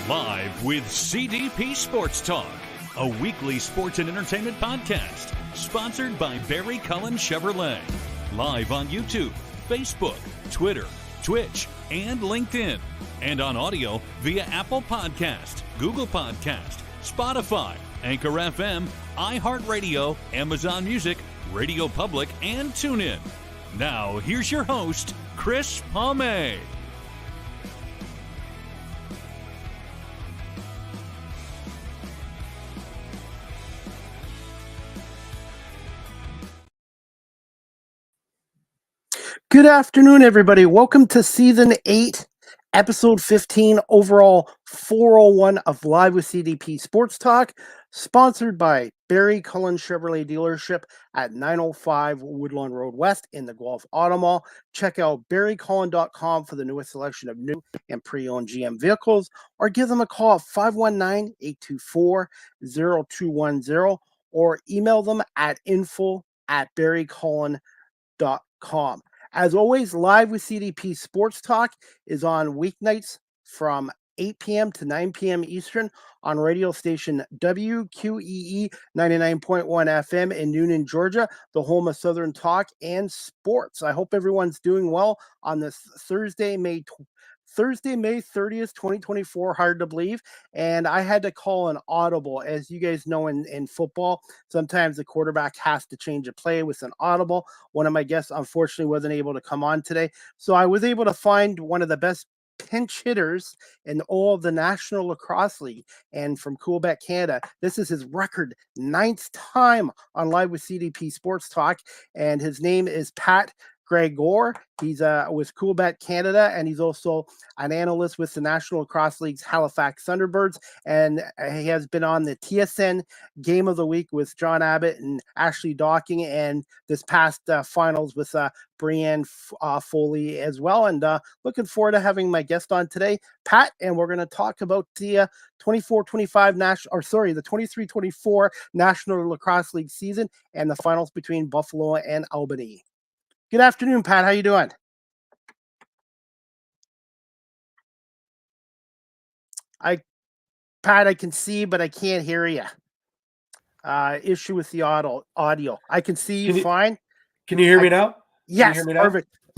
Live with CDP Sports Talk, a weekly sports and entertainment podcast sponsored by Barry Cullen Chevrolet. Live on YouTube, Facebook, Twitter, Twitch, and LinkedIn. And on audio via Apple Podcast, Google Podcast, Spotify, Anchor FM, iHeartRadio, Amazon Music, Radio Public, and TuneIn. Now, here's your host, Chris Palme. Good afternoon, everybody. Welcome to Season 8, Episode 15, overall 401 of Live with CDP Sports Talk, sponsored by Barry Cullen Chevrolet Dealership at 905 Woodlawn Road West in the Guelph Auto Mall. Check out barrycullen.com for the newest selection of new and pre-owned GM vehicles, or give them a call at 519-824-0210, or email them at info@barrycullen.com. As always, Live with CDP Sports Talk is on weeknights from 8 p.m. to 9 p.m. Eastern on radio station WQEE 99.1 FM in Noonan, Georgia, the home of Southern Talk and Sports. I hope everyone's doing well on this Thursday, May 30th, 2024, hard to believe. And I had to call an audible. As you guys know, in football, sometimes the quarterback has to change a play with an audible. One of my guests, unfortunately, wasn't able to come on today. So I was able to find one of the best pinch hitters in all of the National Lacrosse League, and from Coolbet Canada. This is his record 9th time on Live with CDP Sports Talk, and his name is Pat Gregoire. He's with Coolbet Canada, and he's also an analyst with the National Lacrosse League's Halifax Thunderbirds, and he has been on the TSN Game of the Week with John Abbott and Ashley Docking, and this past finals with Brianne Foley as well. And looking forward to having my guest on today, Pat, and we're going to talk about the 23-24 National Lacrosse League season and the finals between Buffalo and Albany. Good afternoon, Pat. How you doing? Pat, I can see, but I can't hear you. Issue with the audio. I can see you fine. Can you hear me now? Yes, hear me now?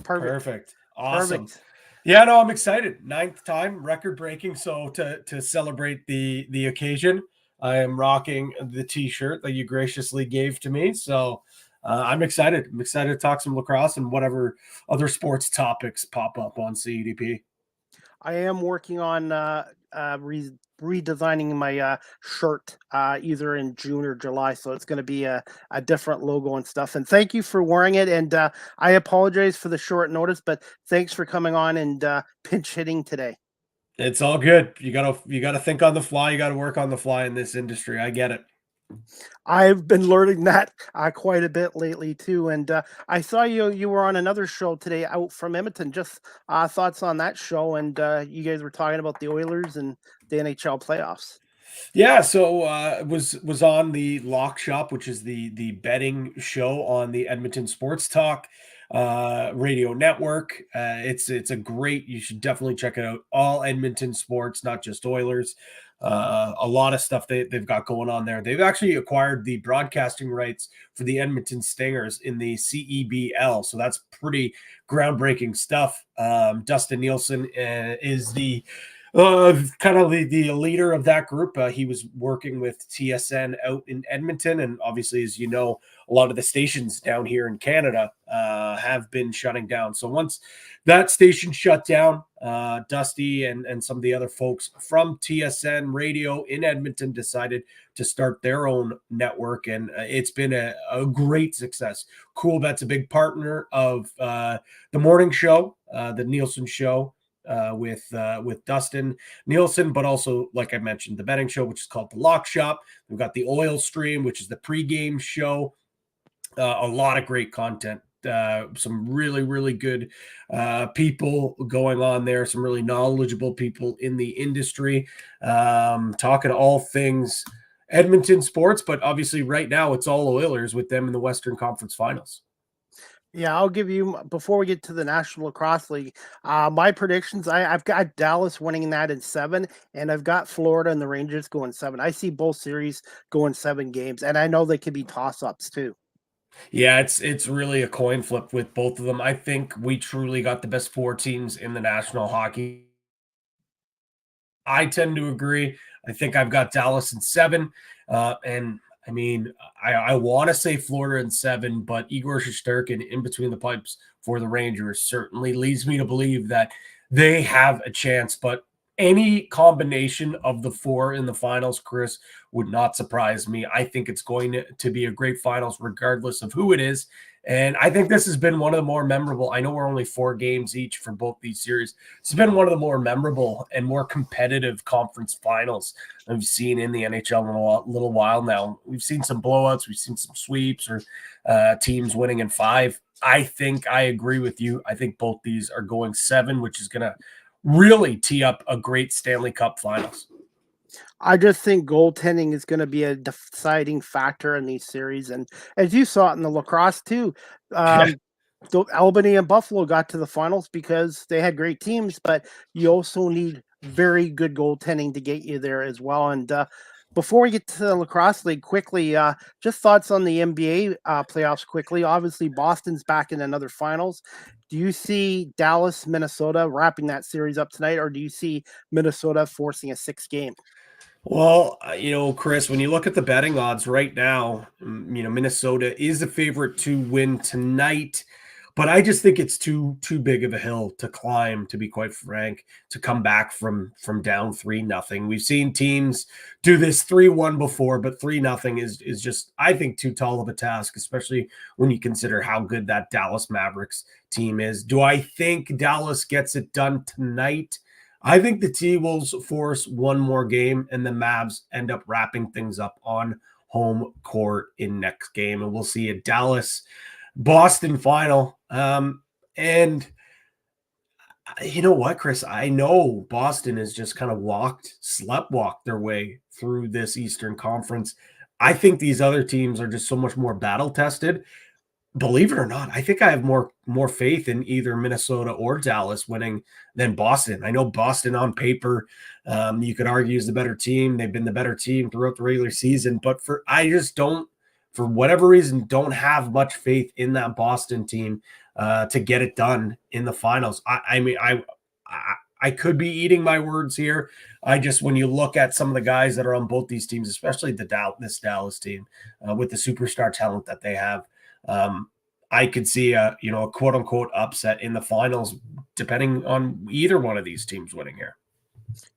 Perfect. Awesome. Perfect. Yeah, no, I'm excited. 9th time, record breaking. So to celebrate the occasion, I am rocking the t-shirt that you graciously gave to me. So I'm excited. I'm excited to talk some lacrosse and whatever other sports topics pop up on CDP. I am working on redesigning my shirt either in June or July, so it's going to be a different logo and stuff. And thank you for wearing it. And I apologize for the short notice, but thanks for coming on and pinch hitting today. It's all good. You gotta think on the fly. You gotta work on the fly in this industry. I get it. I've been learning that quite a bit lately too, and I saw you were on another show today out from Edmonton. Just thoughts on that show, and you guys were talking about the Oilers and the NHL playoffs. Yeah, so it was on the Lock Shop, which is the betting show on the Edmonton Sports Talk radio network. It's a great. You should definitely check it out. All Edmonton sports, not just Oilers. A lot of stuff they've got going on there. They've actually acquired the broadcasting rights for the Edmonton Stingers in the CEBL, so that's pretty groundbreaking stuff. Dustin Nielsen is the kind of the leader of that group. He was working with TSN out in Edmonton, and obviously, as you know, a lot of the stations down here in Canada have been shutting down. So once that station shut down, Dusty and some of the other folks from TSN Radio in Edmonton decided to start their own network, and it's been a great success. Coolbet's a big partner of the morning show, the Nielsen Show, with Dustin Nielsen, but also, like I mentioned, the betting show, which is called the Lock Shop. We've got the Oil Stream, which is the pregame show. A lot of great content. Some really, really good people going on there, some really knowledgeable people in the industry, talking all things Edmonton sports, but obviously right now it's all Oilers with them in the Western Conference Finals. Yeah, I'll give you before we get to the National Lacrosse League. My predictions: I've got Dallas winning that in 7, and I've got Florida and the Rangers going 7. I see both series going 7 games, and I know they could be toss-ups too. Yeah, it's really a coin flip with both of them. I think we truly got the best 4 teams in the National Hockey. I tend to agree. I think I've got Dallas in 7. And I mean, I want to say Florida in 7, but Igor Shesterkin in between the pipes for the Rangers certainly leads me to believe that they have a chance. But any combination of the 4 in the finals, Chris, would not surprise me. I think it's going to be a great finals, regardless of who it is. And I think this has been one of the more memorable. I know we're only 4 games each for both these series. It's been one of the more memorable and more competitive conference finals I've seen in the NHL in a little while now. We've seen some blowouts, we've seen some sweeps or teams winning in 5. I think I agree with you. I think both these are going 7, which is going to really tee up a great Stanley Cup finals. I just think goaltending is going to be a deciding factor in these series, and as you saw it in the lacrosse too, Yeah. um, Albany and Buffalo got to the finals because they had great teams, but you also need very good goaltending to get you there as well. And before we get to the lacrosse league, quickly, just thoughts on the NBA playoffs. Quickly, obviously Boston's back in another finals. Do you see Dallas, Minnesota wrapping that series up tonight, or do you see Minnesota forcing a 6 game? Well, Chris, when you look at the betting odds right now, Minnesota is the favorite to win tonight, but I just think it's too big of a hill to climb, to be quite frank, to come back from down 3-0. We've seen teams do this 3-1 before, but 3-0 is just, I think, too tall of a task, especially when you consider how good that Dallas Mavericks team is. Do I think Dallas gets it done tonight? I think the T-Wolves force one more game, and the Mavs end up wrapping things up on home court in next game, and we'll see a Dallas-Boston final. And you know what, Chris? I know Boston has just kind of sleptwalked their way through this Eastern Conference. I think these other teams are just so much more battle tested. Believe it or not, I think I have more faith in either Minnesota or Dallas winning than Boston. I know Boston on paper, you could argue is the better team. They've been the better team throughout the regular season, but I just don't, for whatever reason, don't have much faith in that Boston team to get it done in the finals. I could be eating my words here. When you look at some of the guys that are on both these teams, especially this Dallas team with the superstar talent that they have. I could see a quote unquote upset in the finals, depending on either one of these teams winning here.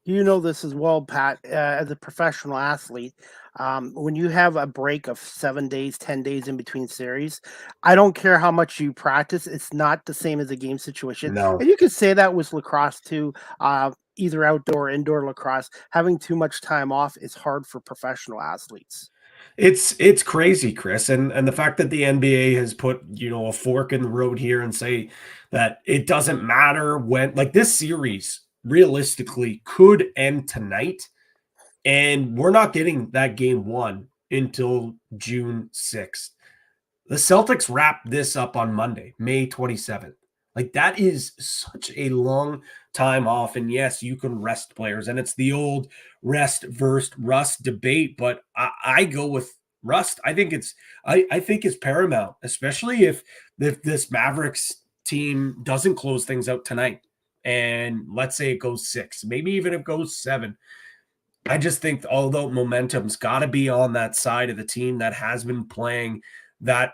You know this as well, Pat. As a professional athlete, when you have a break of 7 days, 10 days in between series, I don't care how much you practice; it's not the same as a game situation. No, And you could say that with lacrosse too. Either outdoor or indoor lacrosse, having too much time off is hard for professional athletes. it's crazy, Chris, and the fact that the NBA has put a fork in the road here and say that it doesn't matter when, like, this series realistically could end tonight, and we're not getting that game 1 until June 6th. The Celtics wrap this up on Monday, May 27th. Like, that is such a long time off. And yes, you can rest players. And it's the old rest versus rust debate, but I go with rust. I think it's paramount, especially if this Mavericks team doesn't close things out tonight. And let's say it goes 6, maybe even it goes 7. I just think although momentum's got to be on that side of the team that has been playing that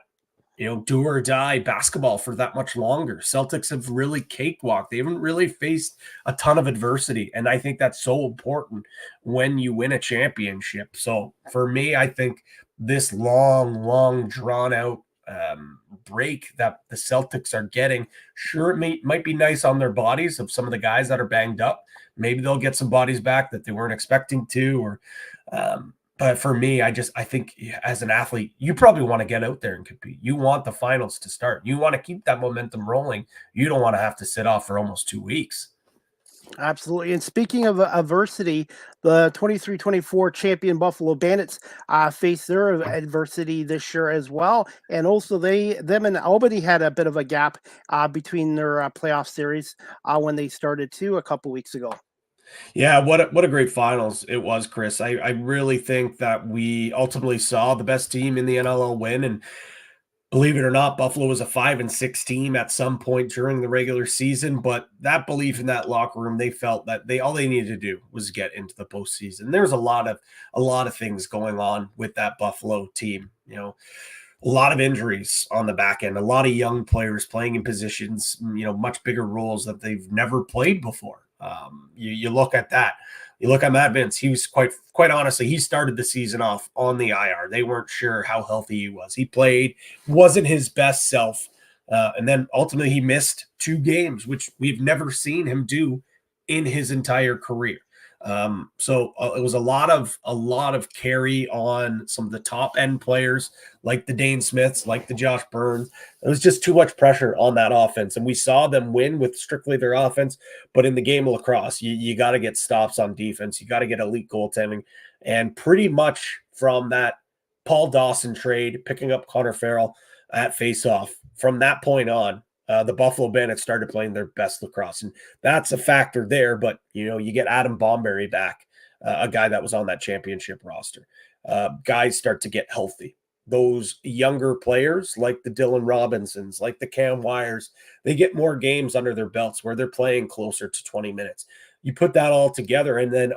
do or die basketball for that much longer. Celtics have really cakewalked. They haven't really faced a ton of adversity. And I think that's so important when you win a championship. So for me, I think this long drawn out break that the Celtics are getting, sure, might be nice on their bodies of some of the guys that are banged up. Maybe they'll get some bodies back that they weren't expecting to, or but for me, I think as an athlete, you probably want to get out there and compete. You want the finals to start. You want to keep that momentum rolling. You don't want to have to sit off for almost 2 weeks. Absolutely. And speaking of adversity, the 23-24 champion Buffalo Bandits faced their adversity this year as well. And also them and Albany had a bit of a gap between their playoff series when they started too a couple weeks ago. Yeah, what a great finals it was, Chris. I really think that we ultimately saw the best team in the NLL win, and believe it or not, Buffalo was a 5-6 team at some point during the regular season. But that belief in that locker room, they felt that all they needed to do was get into the postseason. There's a lot of things going on with that Buffalo team. A lot of injuries on the back end, a lot of young players playing in positions, much bigger roles that they've never played before. You look at that. You look at Matt Vince. He was quite honestly, he started the season off on the IR. They weren't sure how healthy he was. He played, wasn't his best self. And then ultimately he missed 2 games, which we've never seen him do in his entire career. So it was a lot of carry on some of the top end players like the Dane Smiths, like the Josh Burns. It was just too much pressure on that offense. And we saw them win with strictly their offense. But in the game of lacrosse, you got to get stops on defense. You got to get elite goaltending. And pretty much from that Paul Dawson trade, picking up Connor Farrell at faceoff, from that point on, the Buffalo Bandits started playing their best lacrosse. And that's a factor there. But, you get Adam Bomberry back, a guy that was on that championship roster. Guys start to get healthy. Those younger players like the Dylan Robinsons, like the Cam Wires, they get more games under their belts where they're playing closer to 20 minutes. You put that all together, and then,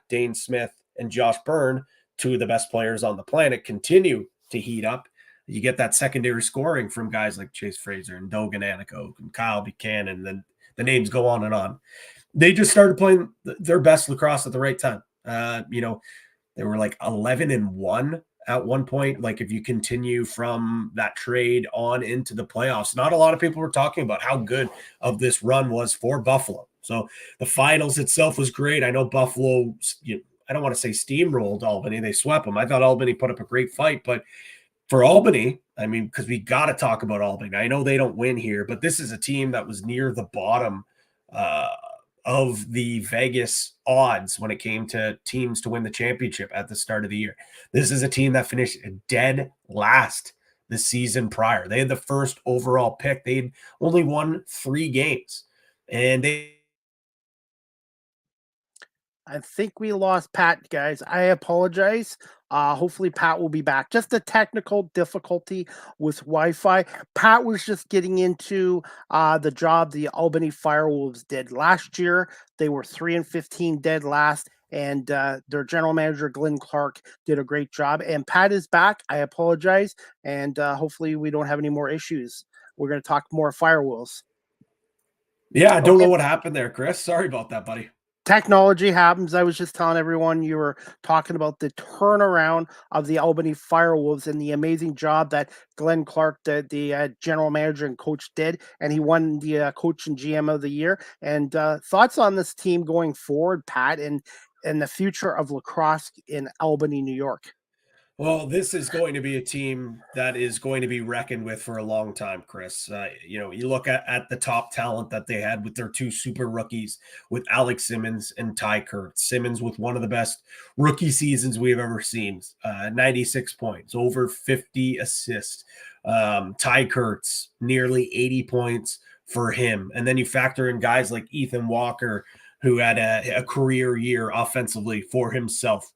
Dane Smith and Josh Byrne, 2 of the best players on the planet, continue to heat up. You get that secondary scoring from guys like Chase Fraser and Dogan Anico and Kyle Buchanan, and then the names go on and on. They just started playing their best lacrosse at the right time. They were like 11-1 at one point. Like if you continue from that trade on into the playoffs, not a lot of people were talking about how good of this run was for Buffalo. So the finals itself was great. I know Buffalo, I don't want to say steamrolled Albany. They swept them. I thought Albany put up a great fight, but for Albany, I mean, because we got to talk about Albany. I know they don't win here, but this is a team that was near the bottom of the Vegas odds when it came to teams to win the championship at the start of the year. This is a team that finished dead last the season prior. They had the first overall pick. They'd only won 3 games. And I think we lost Pat, guys. I apologize. Hopefully, Pat will be back. Just a technical difficulty with Wi-Fi. Pat was just getting into the job the Albany Firewolves did last year. They were 3-15 dead last, and their general manager Glenn Clark did a great job. And Pat is back. I apologize, and hopefully, we don't have any more issues. We're going to talk more Firewolves. Yeah, I don't know what happened there, Chris. Sorry about that, buddy. Technology happens. I was just telling everyone you were talking about the turnaround of the Albany Firewolves and the amazing job that Glenn Clark, the general manager and coach, did, and he won the coach and GM of the year. And thoughts on this team going forward, Pat, and the future of lacrosse in Albany, New York. Well, this is going to be a team that is going to be reckoned with for a long time, Chris. You look at the top talent that they had with their 2 super rookies, with Alex Simmons and Ty Kurtz. Simmons with one of the best rookie seasons we've ever seen, 96 points, over 50 assists. Ty Kurtz, nearly 80 points for him. And then you factor in guys like Ethan Walker, who had a career year offensively for himself.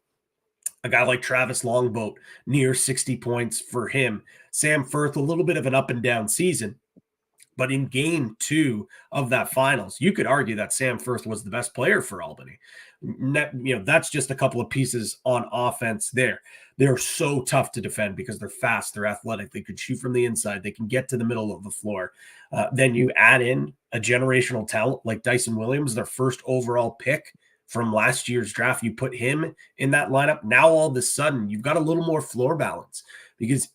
A guy like Travis Longboat, near 60 points for him. Sam Firth, a little bit of an up and down season. But in game 2 of that finals, you could argue that Sam Firth was the best player for Albany. That's just a couple of pieces on offense there. They're so tough to defend because they're fast, they're athletic, they could shoot from the inside, they can get to the middle of the floor. Then you add in a generational talent like Dyson Williams, their first overall pick from last year's draft. You put him in that lineup. Now all of a sudden you've got a little more floor balance because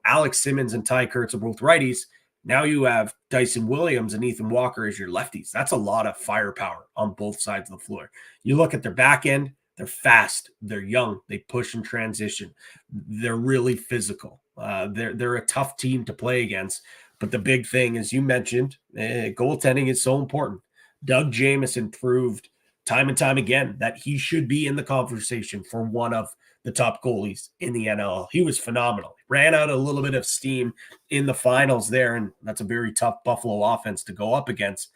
Alex Simmons and Ty Kurtz are both righties. Now you have Dyson Williams and Ethan Walker as your lefties. That's a lot of firepower on both sides of the floor. You look at their back end, they're fast, they're young, they push and transition. They're really physical. They're a tough team to play against. But the big thing, as you mentioned, goaltending is so important. Doug Jamieson proved time and time again that he should be in the conversation for one of the top goalies in the NL. He was phenomenal. Ran out a little bit of steam in the finals there, and that's a very tough Buffalo offense to go up against.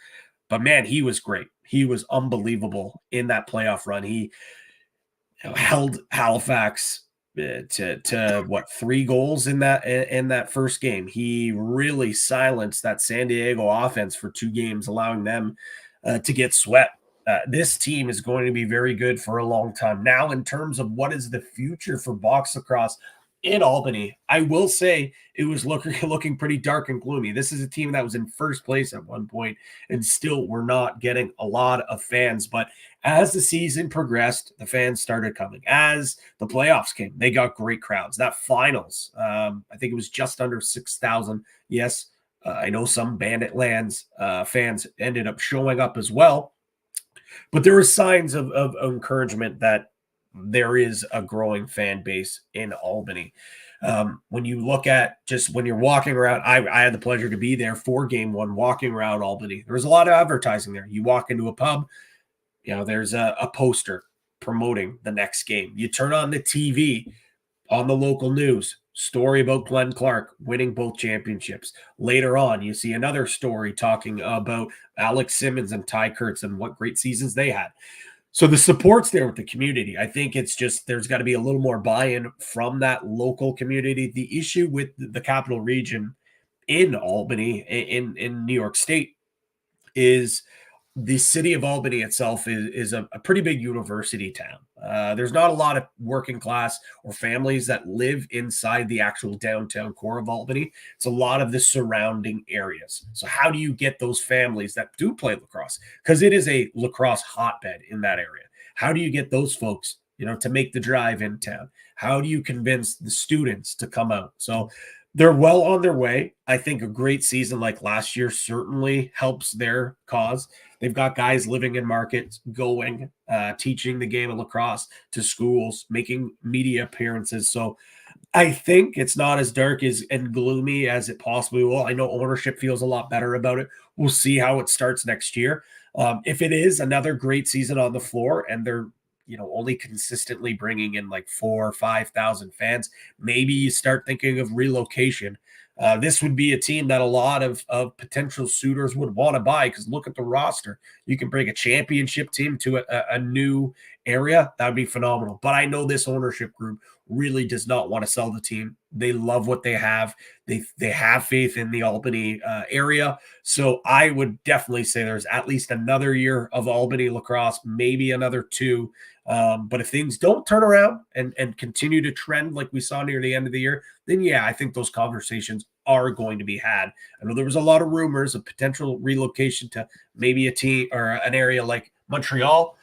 But man, he was great. He was unbelievable in that playoff run. He held Halifax to what, 3 goals in that first game. He really silenced that San Diego offense for 2 games, allowing them to get swept. This team is going to be very good for a long time. Now, in terms of what is the future for box lacrosse in Albany, I will say it was looking pretty dark and gloomy. This is a team that was in first place at one point and still were not getting a lot of fans. But as the season progressed, the fans started coming. As the playoffs came, they got great crowds. That finals, I think it was just under 6,000. Yes, I know some Bandit Lands fans ended up showing up as well. But there were signs of encouragement that there is a growing fan base in Albany. When you look at just when you're walking around, I had the pleasure to be there for game 1, walking around Albany. There was a lot of advertising there. You walk into a pub, there's a poster promoting the next game. You turn on the TV on the local news, story about Glenn Clark winning both championships. Later on, you see another story talking about Alex Simmons and Ty Kurtz and what great seasons they had. So the support's there with the community. I think it's just there's got to be a little more buy-in from that local community. The issue with the capital region in Albany, in New York State, is the city of Albany itself is a pretty big university town. There's not a lot of working class or families that live inside the actual downtown core of Albany. It's a lot of the surrounding areas. So how do you get those families that do play lacrosse? Because it is a lacrosse hotbed in that area. How do you get those folks, to make the drive in town? How do you convince the students to come out? So they're well on their way. I think a great season like last year certainly helps their cause. They've got guys living in markets, going, teaching the game of lacrosse to schools, making media appearances. So I think it's not as dark and gloomy as it possibly will. I know ownership feels a lot better about it. We'll see how it starts next year. If it is another great season on the floor and they're only consistently bringing in like 4,000 or 5,000 fans, maybe you start thinking of relocation. This would be a team that a lot of potential suitors would want to buy, because look at the roster. You can bring a championship team to a new area. That would be phenomenal. But I know this ownership group really does not want to sell the team. They love what they have. They have faith in the Albany area. So I would definitely say there's at least another year of Albany lacrosse, maybe another 2. But if things don't turn around and continue to trend like we saw near the end of the year, then yeah, I think those conversations are going to be had. I know there was a lot of rumors of potential relocation to maybe a team or an area like Montreal.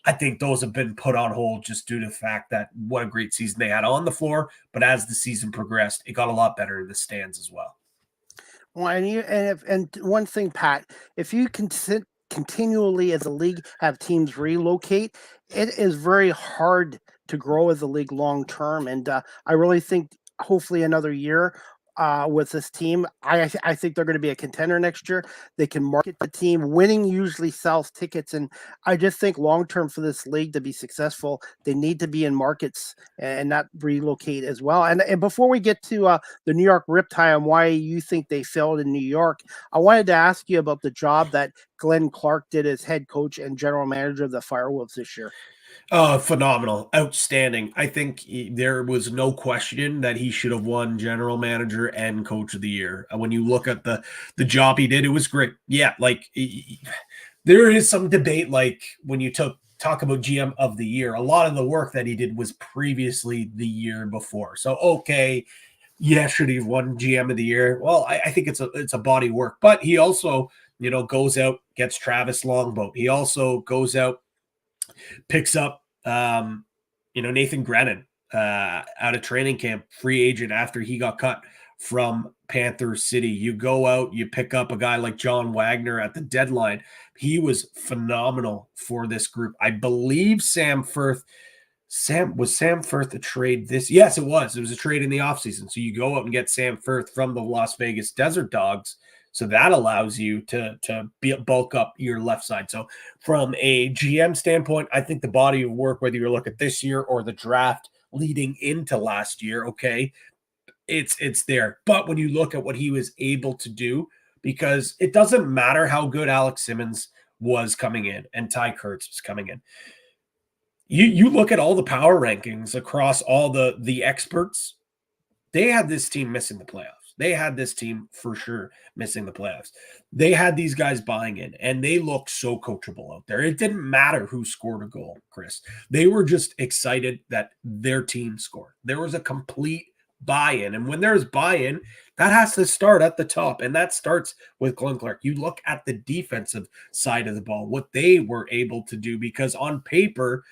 I think those have been put on hold just due to the fact that what a great season they had on the floor. But as the season progressed, it got a lot better in the stands as well. Well, and one thing, Pat, if you continually as a league have teams relocate, it is very hard to grow as a league long term. And I really think hopefully another year with this team, I think they're going to be a contender next year. They can market the team. Winning usually sells tickets, and I just think long term for this league to be successful, they need to be in markets and not relocate as well. And before we get to the New York Riptide and why you think they failed in New York, I wanted to ask you about the job that Glenn Clark did as head coach and general manager of the Firewolves this year. Phenomenal. Outstanding. I think there was no question that he should have won general manager and coach of the year. When you look at the job he did, it was great. Yeah, there is some debate, like when you talk about GM of the year, a lot of the work that he did was previously the year before. So, okay, yeah, should he have won GM of the year? Well, I think it's a body work. But he also, goes out, gets Travis Longboat. He also goes out, picks up Nathan Grennan out of training camp, free agent after he got cut from Panther City. You go out, you pick up a guy like John Wagner at the deadline. He was phenomenal for this group. I believe Sam Firth a trade this? Yes, it was. It was a trade in the offseason. So you go out and get Sam Firth from the Las Vegas Desert Dogs. So that allows you to bulk up your left side. So from a GM standpoint, I think the body of work, whether you look at this year or the draft leading into last year, okay, it's there. But when you look at what he was able to do, because it doesn't matter how good Alex Simmons was coming in and Ty Kurtz was coming in. You look at all the power rankings across all the experts, they had this team missing the playoffs. They had this team for sure missing the playoffs. They had these guys buying in, and they looked so coachable out there. It didn't matter who scored a goal, Chris. They were just excited that their team scored. There was a complete buy-in. And when there's buy-in, that has to start at the top. And that starts with Glenn Clark. You look at the defensive side of the ball, what they were able to do, because on paper,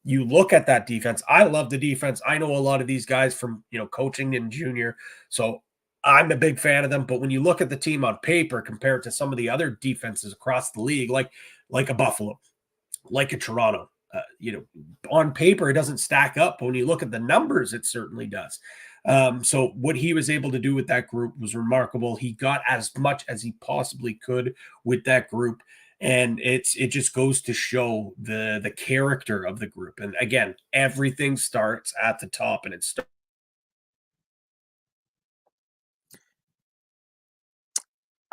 you look at that defense. I love the defense. I know a lot of these guys from, coaching in junior. So I'm a big fan of them. But when you look at the team on paper compared to some of the other defenses across the league, like a Buffalo, like a Toronto, on paper, it doesn't stack up. But when you look at the numbers, it certainly does. So what he was able to do with that group was remarkable. He got as much as he possibly could with that group. And it just goes to show the character of the group. And again, everything starts at the top, and it starts.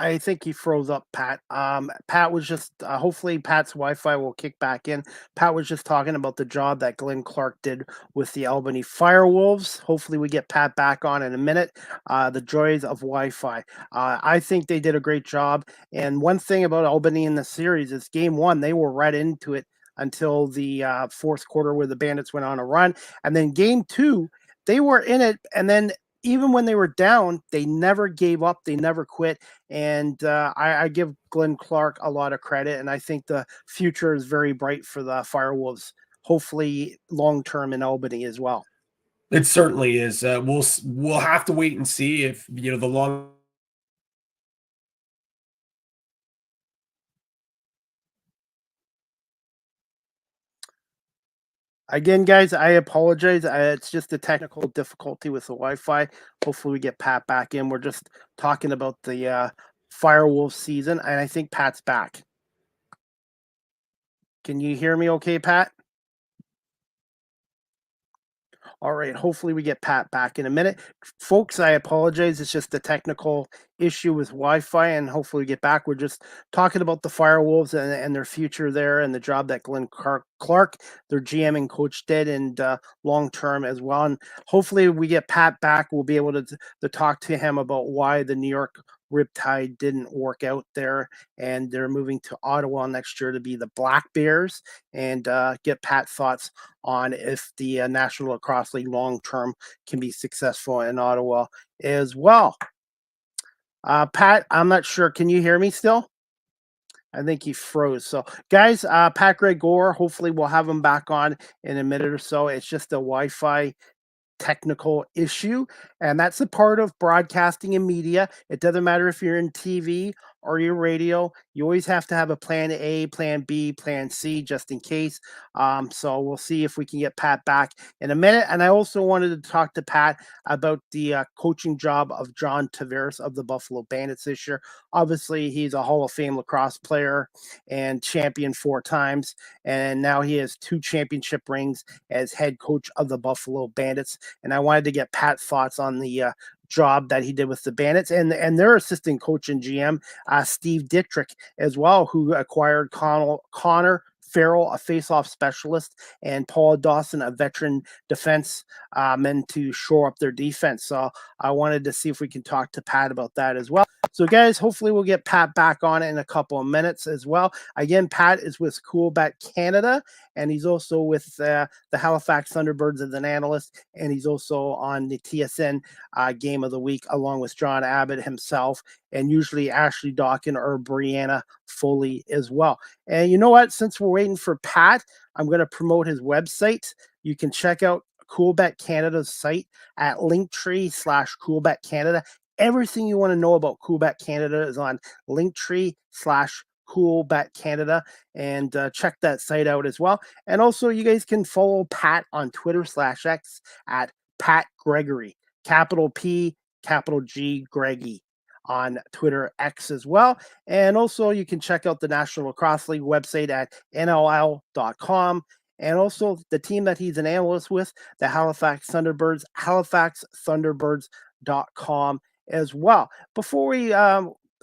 I think he froze up, Pat. Pat was just hopefully Pat's Wi-Fi will kick back in. Pat was just talking about the job that Glenn Clark did with the Albany Firewolves. Hopefully we get Pat back on in a minute. The joys of Wi-Fi. I think they did a great job. And one thing about Albany in the series is game one, they were right into it until the fourth quarter where the Bandits went on a run. And then game two, they were in it. And then even when they were down, they never gave up. They never quit. And I give Glenn Clark a lot of credit. And I think the future is very bright for the Firewolves, hopefully long-term in Albany as well. It certainly is. We'll have to wait and see if, the long. Again, guys, I apologize. It's just a technical difficulty with the Wi-Fi. Hopefully we get Pat back in. We're just talking about the Firewolves season, and I think Pat's back. Can you hear me okay, Pat? All right, hopefully we get Pat back in a minute. Folks, I apologize. It's just a technical issue with Wi-Fi, and hopefully we get back. We're just talking about the Firewolves and their future there and the job that Glenn Clark, their GM and coach, did, and long-term as well. And hopefully we get Pat back. We'll be able to talk to him about why the New York Riptide didn't work out there, and they're moving to Ottawa next year to be the Black Bears, and get Pat's thoughts on if the National Lacrosse League long-term can be successful in Ottawa as well. Pat, I'm not sure. Can you hear me still? I think he froze. So, guys, Pat Gregoire, hopefully we'll have him back on in a minute or so. It's just a Wi-Fi technical issue, and that's a part of broadcasting and media. It doesn't matter if you're in TV or your radio. You always have to have a plan A, plan B, plan C, just in case. So we'll see if we can get Pat back in a minute. And I also wanted to talk to Pat about the coaching job of John Tavares of the Buffalo Bandits this year. Obviously, he's a Hall of Fame lacrosse player and champion 4 times. And now he has 2 championship rings as head coach of the Buffalo Bandits. And I wanted to get Pat's thoughts on the job that he did with the Bandits and their assistant coach and GM, Steve Dittrich, as well, who acquired Connor Farrell, a face-off specialist, and Paul Dawson, a veteran defense man, to shore up their defense. So I wanted to see if we can talk to Pat about that as well. So, guys, hopefully we'll get Pat back on in a couple of minutes as well. Again, Pat is with Coolbet Canada, and he's also with the Halifax Thunderbirds as an analyst, and he's also on the TSN Game of the Week along with John Abbott himself, and usually Ashley Dawkin or Brianna Foley as well. And you know what? Since we're waiting for Pat, I'm going to promote his website. You can check out Coolbet Canada's site at Linktree/Coolbet Canada. Everything you want to know about Coolbet Canada is on Linktree/Coolbet Canada, and check that site out as well. And also, you guys can follow Pat on Twitter/X at Pat Gregory, capital P, capital G, Greggy. on Twitter X as well. And also you can check out the National Lacrosse League website at nll.com. And also the team that he's an analyst with, the Halifax Thunderbirds, halifaxthunderbirds.com as well. Before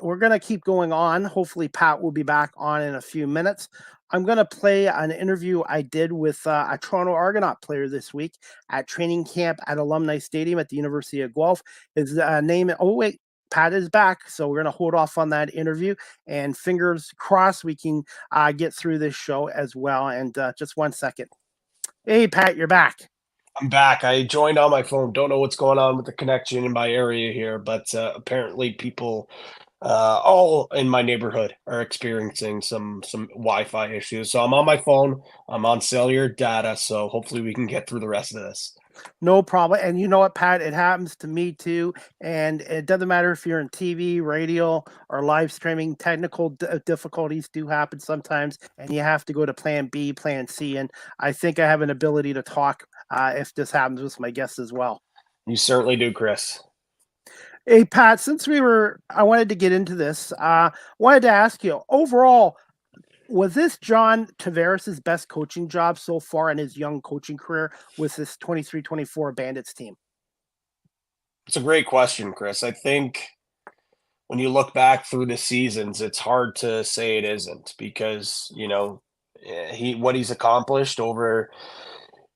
we're going to keep going on. Hopefully Pat will be back on in a few minutes. I'm going to play an interview I did with a Toronto Argonaut player this week at training camp at Alumni Stadium at the University of Guelph. His name, Pat is back, so we're going to hold off on that interview, and fingers crossed we can get through this show as well. And just 1 second. Hey, Pat, you're back. I'm back. I joined on my phone. Don't know what's going on with the connection in my area here, but apparently people all in my neighborhood are experiencing some Wi-Fi issues. So I'm on my phone. I'm on cellular data, so hopefully we can get through the rest of this. No problem. And you know what, Pat? It happens to me too. And it doesn't matter if you're in TV, radio, or live streaming. Technical difficulties do happen sometimes, and you have to go to plan B, plan C. And I think I have an ability to talk if this happens with my guests as well. You certainly do, Chris. Hey, Pat, since I wanted to get into this, wanted to ask you, overall, was this John Tavares' best coaching job so far in his young coaching career with this 23-24 Bandits team? It's a great question, Chris. I think when you look back through the seasons, it's hard to say it isn't because, what he's accomplished over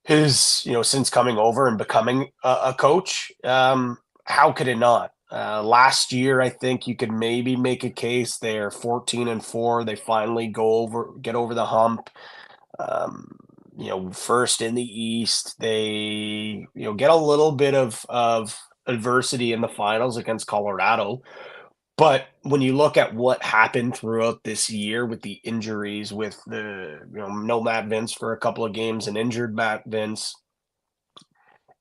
his, since coming over and becoming a coach, how could it not? Last year, I think you could maybe make a case. They're 14-4. They finally get over the hump. First in the East. They, get a little bit of adversity in the finals against Colorado. But when you look at what happened throughout this year with the injuries, with the, no Matt Vince for a couple of games and injured Matt Vince,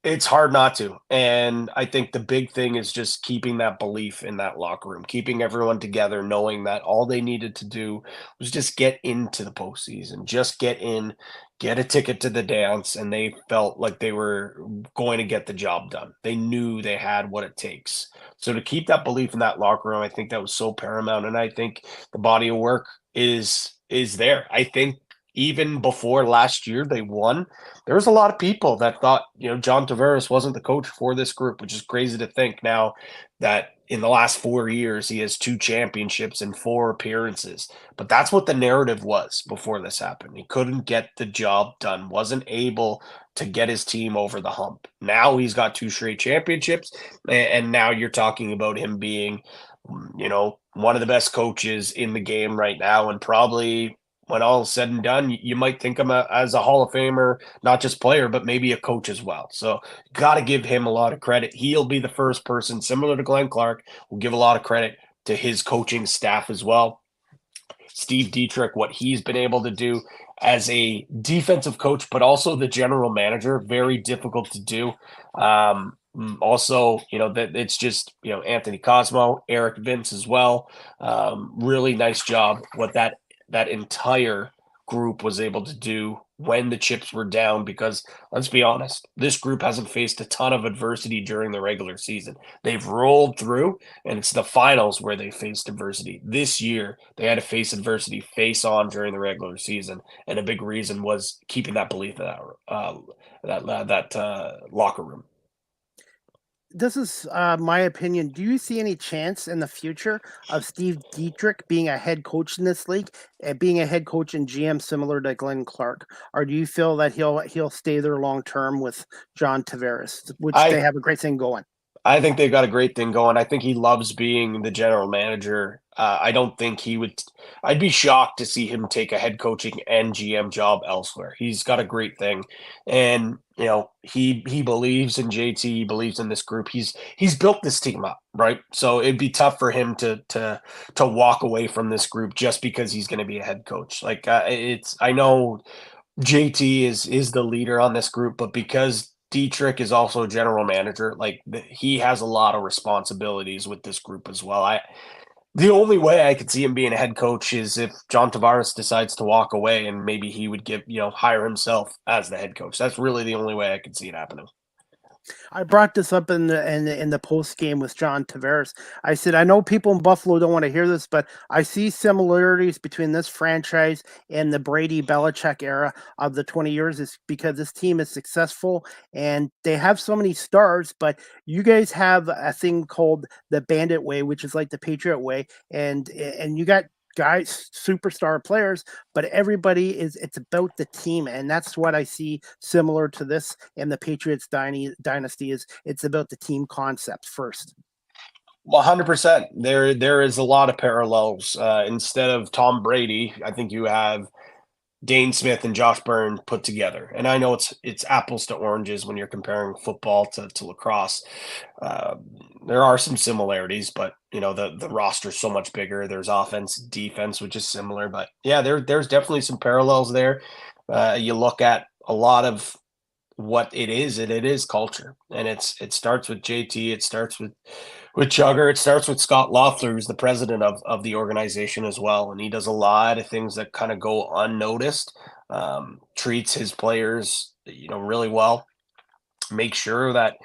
it's hard not to. And I think the big thing is just keeping that belief in that locker room, keeping everyone together, knowing that all they needed to do was just get into the postseason, just get in, get a ticket to the dance. And they felt like they were going to get the job done. They knew they had what it takes. So to keep that belief in that locker room, I think that was so paramount. And I think the body of work is there. I think even before last year they won, there was a lot of people that thought, John Tavares wasn't the coach for this group, which is crazy to think now that in the last 4 years, he has 2 championships and 4 appearances. But that's what the narrative was before this happened. He couldn't get the job done, wasn't able to get his team over the hump. Now he's got 2 straight championships, and now you're talking about him being, one of the best coaches in the game right now, and probably when all is said and done, you might think him as a Hall of Famer, not just player, but maybe a coach as well. So got to give him a lot of credit. He'll be the first person, similar to Glenn Clark, will give a lot of credit to his coaching staff as well. Steve Dietrich, what he's been able to do as a defensive coach, but also the general manager, very difficult to do. Also, that it's just, Anthony Cosmo, Eric Vince as well. Really nice job what that entire group was able to do when the chips were down, because let's be honest, this group hasn't faced a ton of adversity during the regular season. They've rolled through, and it's the finals where they faced adversity. This year, they had to face adversity face on during the regular season, and a big reason was keeping that belief in that locker room. This is my opinion. Do you see any chance in the future of Steve Dietrich being a head coach in this league, being a head coach and GM similar to Glenn Clark, or do you feel that he'll stay there long term with John Tavares, which they have a great thing going? I think they've got a great thing going. I think he loves being the general manager. I don't think he would. I'd be shocked to see him take a head coaching and GM job elsewhere. He's got a great thing, and he believes in JT. He believes in this group. He's built this team up, right? So it'd be tough for him to walk away from this group just because he's going to be a head coach. Like I know JT is the leader on this group, but because Dietrich is also a general manager, like he has a lot of responsibilities with this group as well. The only way I could see him being a head coach is if John Tavares decides to walk away, and maybe he would hire himself as the head coach. That's really the only way I could see it happening. I brought this up in the post game with John Tavares. I said, I know people in Buffalo don't want to hear this, but I see similarities between this franchise and the Brady Belichick era of the 20 years. Is because this team is successful and they have so many stars, but you guys have a thing called the Bandit Way, which is like the Patriot Way, and you got guys, superstar players, but everybody it's about the team, and that's what I see similar to this and the Patriots dynasty is it's about the team concept first. 100%. There is a lot of parallels. Instead of Tom Brady, I think you have Dane Smith and Josh Byrne put together. And I know it's apples to oranges when you're comparing football to lacrosse. Uh, there are some similarities, but the roster's so much bigger. There's offense, defense, which is similar, but yeah, there's definitely some parallels there. You look at a lot of what it is, and it is culture, and it starts with JT. It starts with Chugger. It starts with Scott Loeffler, who's the president of the organization as well, and he does a lot of things that kind of go unnoticed. Treats his players, really well. Make sure that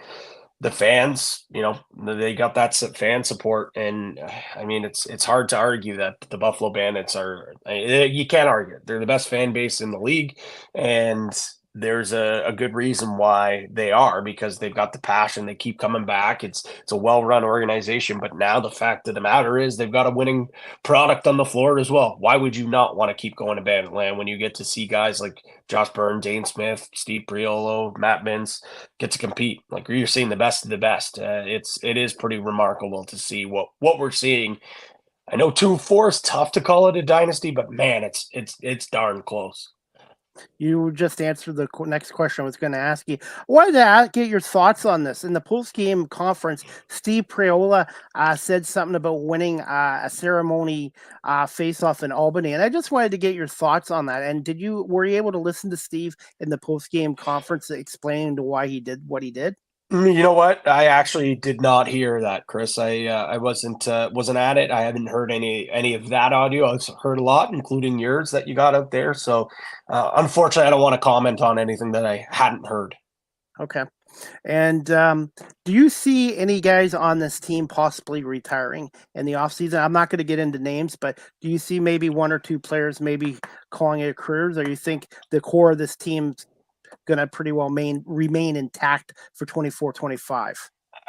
the fans, they got that fan support, and I mean, it's hard to argue that the Buffalo Bandits are. You can't argue. They're the best fan base in the league, and there's a good reason why they are, because they've got the passion. They keep coming back. It's a well-run organization, but now the fact of the matter is they've got a winning product on the floor as well. Why would you not want to keep going to Banditland when you get to see guys like Josh Byrne, Dane Smith, Steve Priolo, Matt Mintz get to compete? Like, you're seeing the best of the best. It is pretty remarkable to see what we're seeing. I know 2-4 is tough to call it a dynasty, but man, it's darn close. You just answered the next question I was going to ask you. I wanted to get your thoughts on this. In the post-game conference, Steve Priola said something about winning a ceremony face-off in Albany, and I just wanted to get your thoughts on that. And were you able to listen to Steve in the post-game conference explaining to why he did what he did? You know what? I actually did not hear that, Chris. I wasn't at it. I haven't heard any of that audio. I've heard a lot, including yours that you got out there. So, unfortunately, I don't want to comment on anything that I hadn't heard. Okay. And do you see any guys on this team possibly retiring in the offseason? I'm not going to get into names, but do you see maybe one or two players maybe calling it careers, or you think the core of this team's going to pretty well remain intact for 24-25?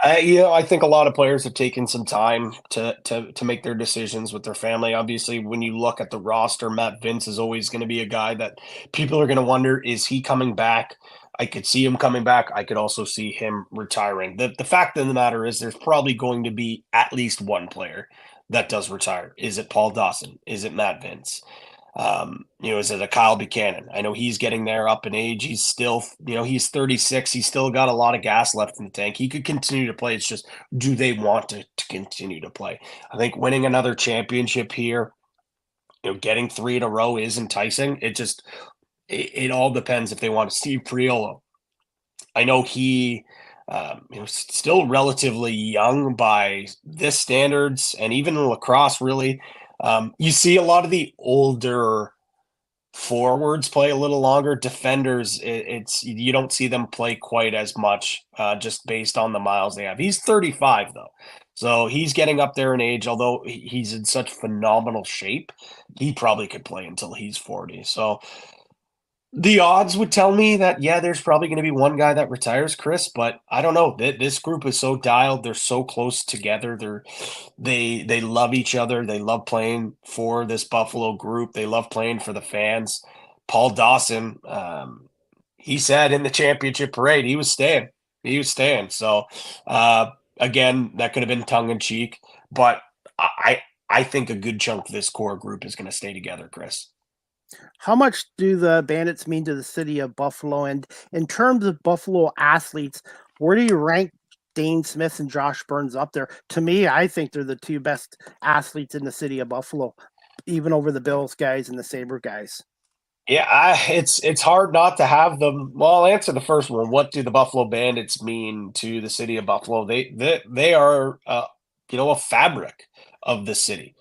I think a lot of players have taken some time to make their decisions with their family. Obviously, when you look at the roster, Matt Vince is always going to be a guy that people are going to wonder, is he coming back? I could see him coming back. I could also see him retiring. The fact of the matter is there's probably going to be at least one player that does retire. Is it Paul Dawson? Is it Matt Vince? Is it a Kyle Buchanan? I know he's getting there up in age. He's still, he's 36. He's still got a lot of gas left in the tank. He could continue to play. It's just, do they want to continue to play? I think winning another championship here, getting 3 in a row is enticing. It all depends if they want to. Steve Priolo, I know he, still relatively young by this standards, and even in lacrosse, really. You see a lot of the older forwards play a little longer. Defenders, you don't see them play quite as much, just based on the miles they have. He's 35 though, so he's getting up there in age. Although he's in such phenomenal shape, he probably could play until he's 40. So the odds would tell me that, yeah, there's probably going to be one guy that retires, Chris, but I don't know. This group is so dialed. They're so close together. They love each other. They love playing for this Buffalo group. They love playing for the fans. Paul Dawson, he said in the championship parade, he was staying. He was staying. So, again, that could have been tongue in cheek, but I think a good chunk of this core group is going to stay together, Chris. How much do the Bandits mean to the city of Buffalo? And in terms of Buffalo athletes, where do you rank Dane Smith and Josh Burns up there? To me, I think they're the two best athletes in the city of Buffalo, even over the Bills guys and the Sabre guys. Yeah, it's hard not to have them. Well, I'll answer the first one. What do the Buffalo Bandits mean to the city of Buffalo? They are, a fabric of the city.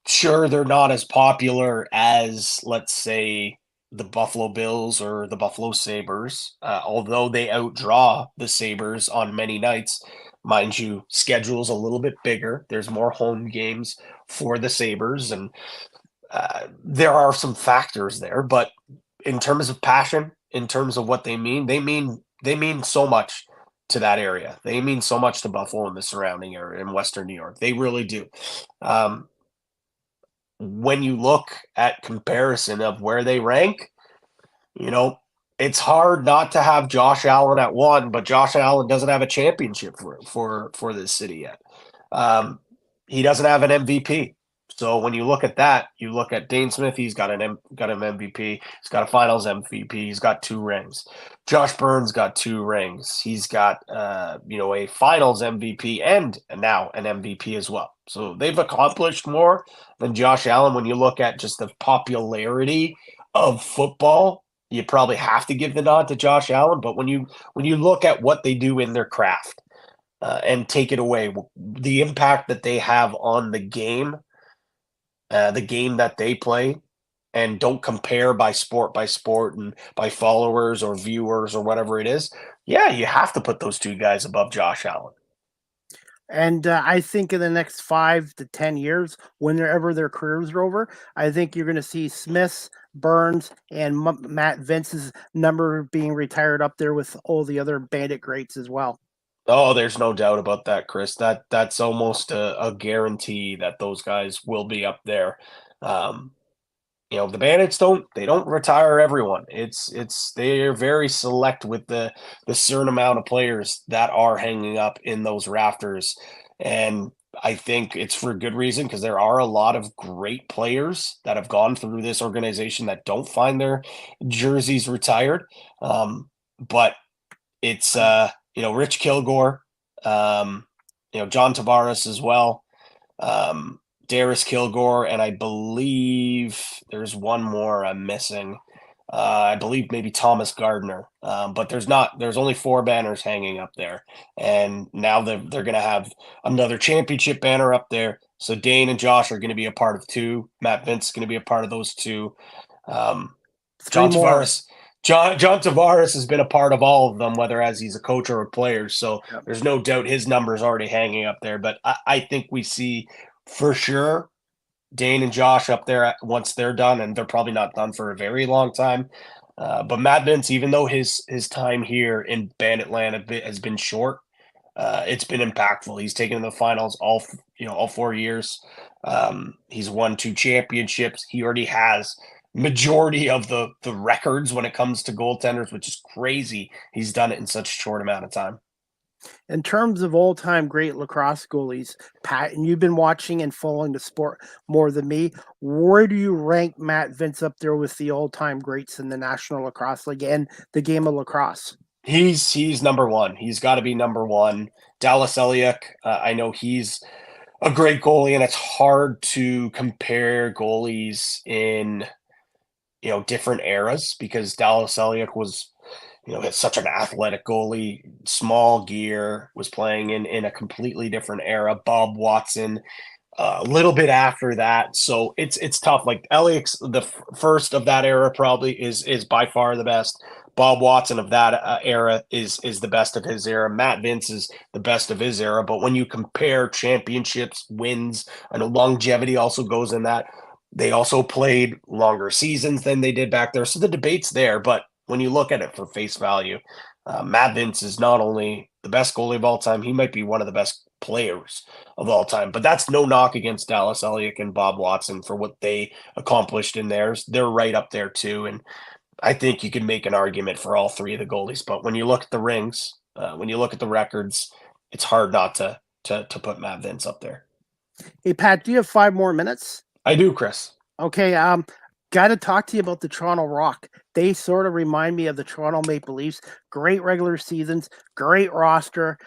Sure, they're not as popular as, let's say, the Buffalo Bills or the Buffalo Sabres, although they outdraw the Sabres on many nights. Mind you, schedule's a little bit bigger. There's more home games for the Sabres, and there are some factors there. But in terms of passion, in terms of what they mean so much to that area. They mean so much to Buffalo and the surrounding area in Western New York. They really do. When you look at comparison of where they rank, it's hard not to have Josh Allen at 1, but Josh Allen doesn't have a championship for this city yet. He doesn't have an MVP. So when you look at that, you look at Dane Smith. He's got an MVP. He's got a Finals MVP. He's got 2 rings. Josh Burns got 2 rings. He's got a Finals MVP and now an MVP as well. So they've accomplished more than Josh Allen. When you look at just the popularity of football, you probably have to give the nod to Josh Allen. But when you look at what they do in their craft and take it away, the impact that they have on the game that they play, and don't compare by sport and by followers or viewers or whatever it is, yeah, you have to put those 2 guys above Josh Allen. And I think in the next 5 to 10 years, whenever their careers are over, I think you're going to see Smith, Burns, and Matt Vince's number being retired up there with all the other Bandit greats as well. Oh, there's no doubt about that, Chris. That's almost a guarantee that those guys will be up there. The Bandits don't retire everyone. They're very select with the certain amount of players that are hanging up in those rafters. And I think it's for good reason, because there are a lot of great players that have gone through this organization that don't find their jerseys retired. But it's Rich Kilgore, John Tavares as well, Darius Kilgore, and I believe there's one more I'm missing. I believe maybe Thomas Gardner, but there's only 4 banners hanging up there, and now they're going to have another championship banner up there. So Dane and Josh are going to be a part of 2. Matt Vince is going to be a part of those 2. John Tavares. John Tavares has been a part of all of them, whether as he's a coach or a player. So There's no doubt his number is already hanging up there. But I think we see for sure Dane and Josh up there once they're done, and they're probably not done for a very long time. But Matt Vince, even though his time here in Banditland has been short, it's been impactful. He's taken the finals all 4 years. He's won 2 championships. He already has majority of the records when it comes to goaltenders, which is crazy. He's done it in such a short amount of time. In terms of all-time great lacrosse goalies, Pat, and you've been watching and following the sport more than me, where do you rank Matt Vince up there with the all-time greats in the National Lacrosse League and the game of lacrosse? He's number 1. He's got to be number 1. Dallas Eliuk, I know he's a great goalie, and it's hard to compare goalies in different eras, because Dallas Eliuk was it's such an athletic goalie, small gear, was playing in a completely different era. Bob Watson, a little bit after that. So it's tough. Like Eliuk's the first of that era probably is by far the best. Bob Watson of that era is the best of his era. Matt Vince is the best of his era. But when you compare championships, wins, and longevity also goes in that. They also played longer seasons than they did back there. So the debate's there, but when you look at it for face value, Matt Vince is not only the best goalie of all time, he might be one of the best players of all time. But that's no knock against Dallas Eliuk and Bob Watson for what they accomplished in theirs. They're right up there too. And I think you can make an argument for all 3 of the goalies. But when you look at the rings, when you look at the records, it's hard not to put Matt Vince up there. Hey, Pat, do you have 5 more minutes? I do, Chris. Okay, got to talk to you about the Toronto Rock. They sort of remind me of the Toronto Maple Leafs. Great regular seasons, great roster,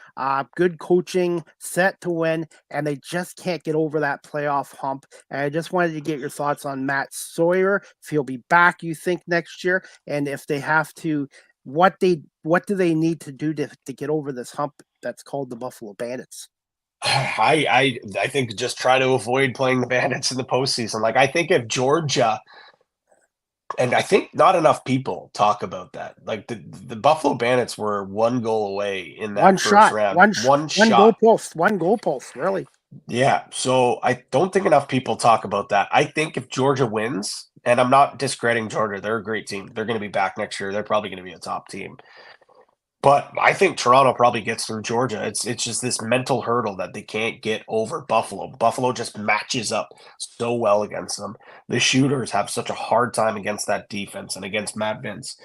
good coaching, set to win, and they just can't get over that playoff hump. And I just wanted to get your thoughts on Matt Sawyer, if he'll be back, you think, next year, and if they have to, what do they need to do to get over this hump that's called the Buffalo Bandits? I think just try to avoid playing the Bandits in the postseason. Like, I think if Georgia And I think not enough people talk about that. Like the Buffalo Bandits were one goal away in One that first shot, round. one One shot. one goal post, really. Yeah. So I don't think enough people talk about that. I think if Georgia wins, and I'm not discrediting Georgia, they're a great team. They're going to be back next year. They're probably going to be a top team. But I think Toronto probably gets through Georgia. It's just this mental hurdle that they can't get over Buffalo. Buffalo just matches up so well against them. The shooters have such a hard time against that defense and against Matt Vince.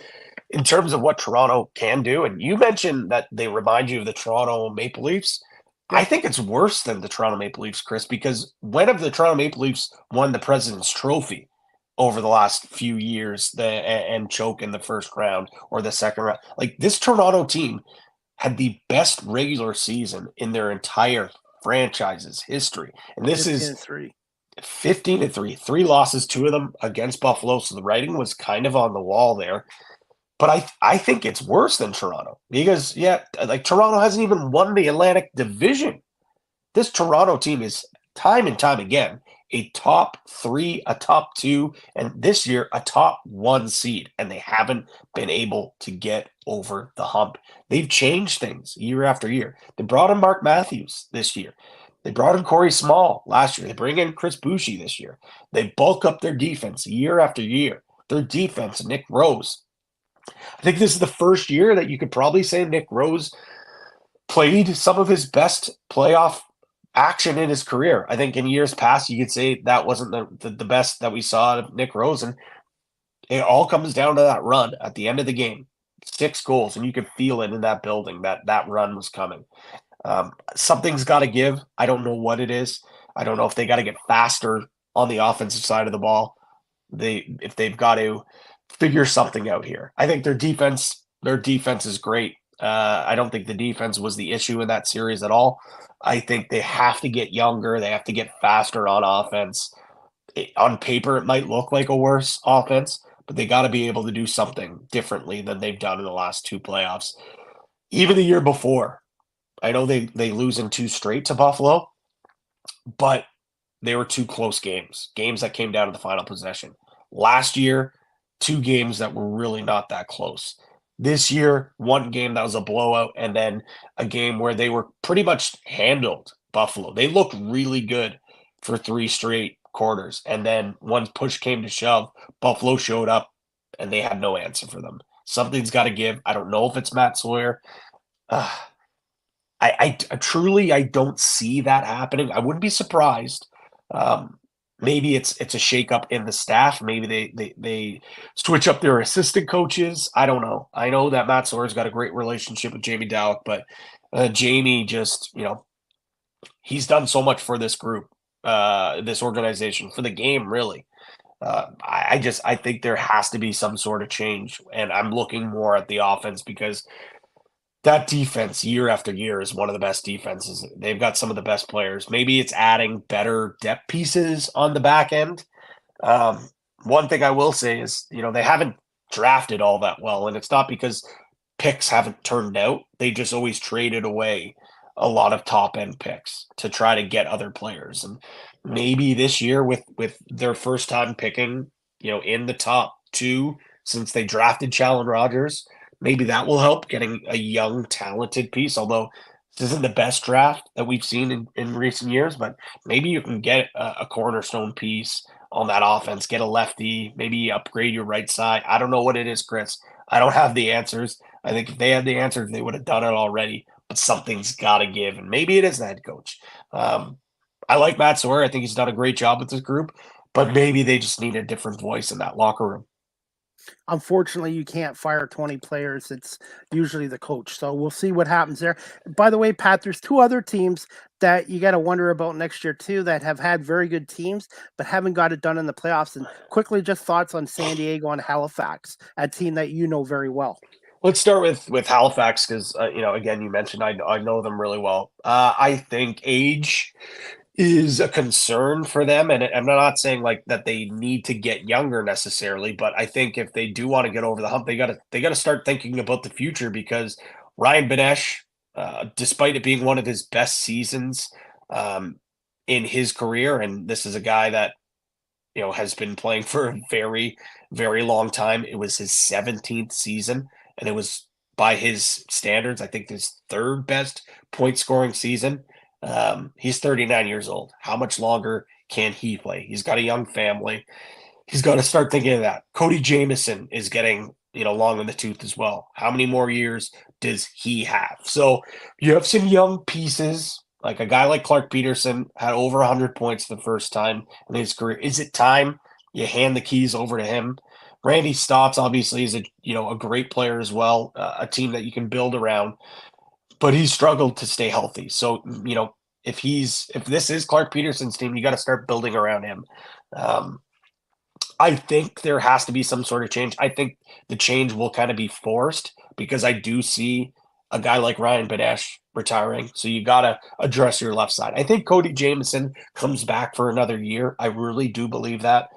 In terms of what Toronto can do, and you mentioned that they remind you of the Toronto Maple Leafs. I Yep. think it's worse than the Toronto Maple Leafs, Chris, because when have the Toronto Maple Leafs won the President's Trophy over the last few years and choke in the first round or the second round? Like, this Toronto team had the best regular season in their entire franchise's history. And this 15 is 3. 15-3, 3 losses, 2 of them against Buffalo. So the writing was kind of on the wall there. But I think it's worse than Toronto because, yeah, like Toronto hasn't even won the Atlantic Division. This Toronto team is time and time again a top 3, a top 2, and this year a top 1 seed, and they haven't been able to get over the hump. They've changed things year after year. They brought in Mark Matthews this year. They brought in Corey Small last year. They bring in Chris Boucher this year. They bulk up their defense year after year. Their defense, Nick Rose. I think this is the first year that you could probably say Nick Rose played some of his best playoff action in his career. I think in years past, you could say that wasn't the best that we saw of Nick Rose. And it all comes down to that run at the end of the game. 6 goals, and you could feel it in that building that run was coming. Something's got to give. I don't know what it is. I don't know if they got to get faster on the offensive side of the ball. If they've got to figure something out here. I think their defense is great. I don't think the defense was the issue in that series at all. I think they have to get younger. They have to get faster on offense. On paper, it might look like a worse offense, but they got to be able to do something differently than they've done in the last 2 playoffs. Even the year before, I know they lose in 2 straight to Buffalo, but they were 2 close games that came down to the final possession. Last year, 2 games that were really not that close. This year, 1 game that was a blowout, and then a game where they were pretty much handled Buffalo. They looked really good for 3 straight quarters. And then once push came to shove, Buffalo showed up and they had no answer for them. Something's got to give. I don't know if it's Matt Sawyer. I truly don't see that happening. I wouldn't be surprised. Maybe it's a shakeup in the staff. Maybe they switch up their assistant coaches. I don't know. I know that Matt Sawyer's got a great relationship with Jamie Dowek, but Jamie just, he's done so much for this group, this organization, for the game, really. I think there has to be some sort of change, and I'm looking more at the offense because that defense year after year is one of the best defenses. They've got some of the best players. Maybe it's adding better depth pieces on the back end. One thing I will say is, they haven't drafted all that well, and it's not because picks haven't turned out. They just always traded away a lot of top end picks to try to get other players. And maybe this year with their first time picking, in the top 2 since they drafted Challen Rogers, maybe that will help getting a young, talented piece, although this isn't the best draft that we've seen in recent years, but maybe you can get a cornerstone piece on that offense, get a lefty, maybe upgrade your right side. I don't know what it is, Chris. I don't have the answers. I think if they had the answers, they would have done it already, but something's got to give, and maybe it is the head coach. I like Matt Sawyer. I think he's done a great job with this group, but maybe they just need a different voice in that locker room. Unfortunately, you can't fire 20 players. It's usually the coach. So we'll see what happens there. By the way, Pat, there's 2 other teams that you got to wonder about next year too that have had very good teams but haven't got it done in the playoffs. And quickly, just thoughts on San Diego and Halifax, a team that you know very well. Let's start with Halifax because, again, you mentioned I know them really well. I think age is a concern for them, and I'm not saying like that they need to get younger necessarily, but I think if they do want to get over the hump, they got to start thinking about the future because Ryan Benesh, despite it being one of his best seasons in his career, and this is a guy that has been playing for a very very long time. It was his 17th season, and it was, by his standards, I think his third best point scoring season. He's 39 years old. How much longer can he play? He's got a young family. He's got to start thinking of that. Cody Jamieson is getting, long in the tooth as well. How many more years does he have? So you have some young pieces, like a guy like Clark Peterson had over 100 points the first time in his career. Is it time you hand the keys over to him? Randy Stotts obviously is a great player as well, a team that you can build around, but he's struggled to stay healthy. So, if this is Clark Peterson's team, you got to start building around him. I think there has to be some sort of change. I think the change will kind of be forced because I do see a guy like Ryan Badesh retiring. So you got to address your left side. I think Cody Jamieson comes back for another year. I really do believe that.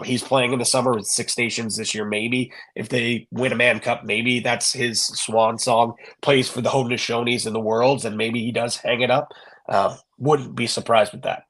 He's playing in the summer with Six Nations this year. Maybe if they win a Mann Cup, maybe that's his swan song. Plays for the Haudenosaunees in the Worlds, and maybe he does hang it up. Wouldn't be surprised with that.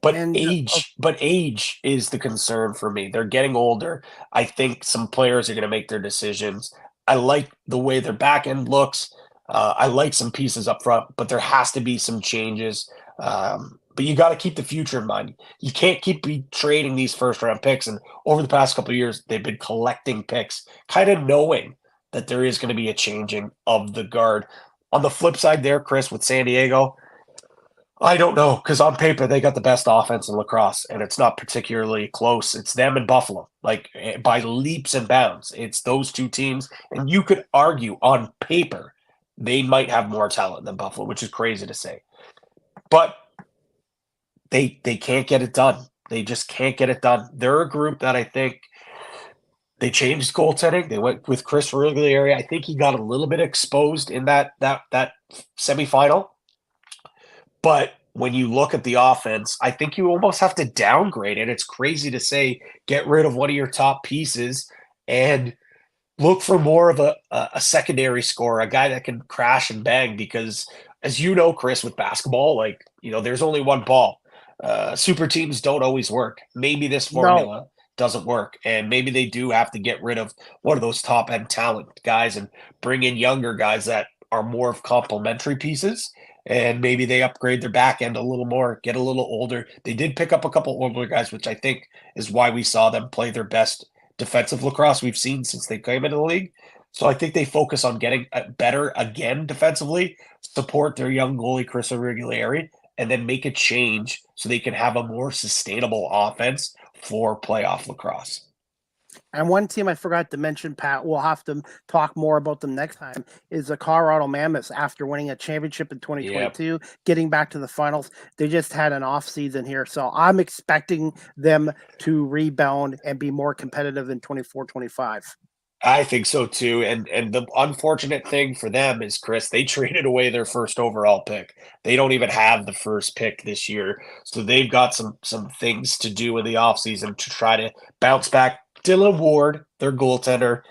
But age is the concern for me. They're getting older. I think some players are going to make their decisions. I like the way their back end looks. I like some pieces up front, but there has to be some changes. But you got to keep the future in mind. You can't keep trading these first round picks. And over the past couple of years, they've been collecting picks, kind of knowing that there is going to be a changing of the guard. On the flip side there, Chris, with San Diego, I don't know, because on paper, they got the best offense in lacrosse, and it's not particularly close. It's them and Buffalo, by leaps and bounds. It's those two teams, and you could argue on paper they might have more talent than Buffalo, which is crazy to say. But they can't get it done. They just can't get it done. They're a group that I think they changed goaltending. They went with Chris Ruglieri. I think he got a little bit exposed in that semifinal. But when you look at the offense, I think you almost have to downgrade it. It's crazy to say get rid of one of your top pieces and look for more of a secondary scorer, a guy that can crash and bang. Because as you know, Chris, with basketball, there's only one ball. Super teams don't always work. Maybe this formula doesn't work, and maybe they do have to get rid of one of those top end talent guys and bring in younger guys that are more of complementary pieces. And maybe they upgrade their back end a little more, get a little older. They did pick up a couple older guys, which I think is why we saw them play their best defensive lacrosse we've seen since they came into the league. So I think they focus on getting better again defensively, support their young goalie, Chris Ruglieri, and then make a change so they can have a more sustainable offense for playoff lacrosse. And one team I forgot to mention, Pat, we'll have to talk more about them next time, is the Colorado Mammoths. After winning a championship in 2022, getting back to the finals, they just had an off season here. So I'm expecting them to rebound and be more competitive in 24-25. I think so too. And the unfortunate thing for them is, Chris, they traded away their first overall pick. They don't even have the first pick this year. So they've got some things to do in the offseason to try to bounce back. Dylan Ward, their goaltender,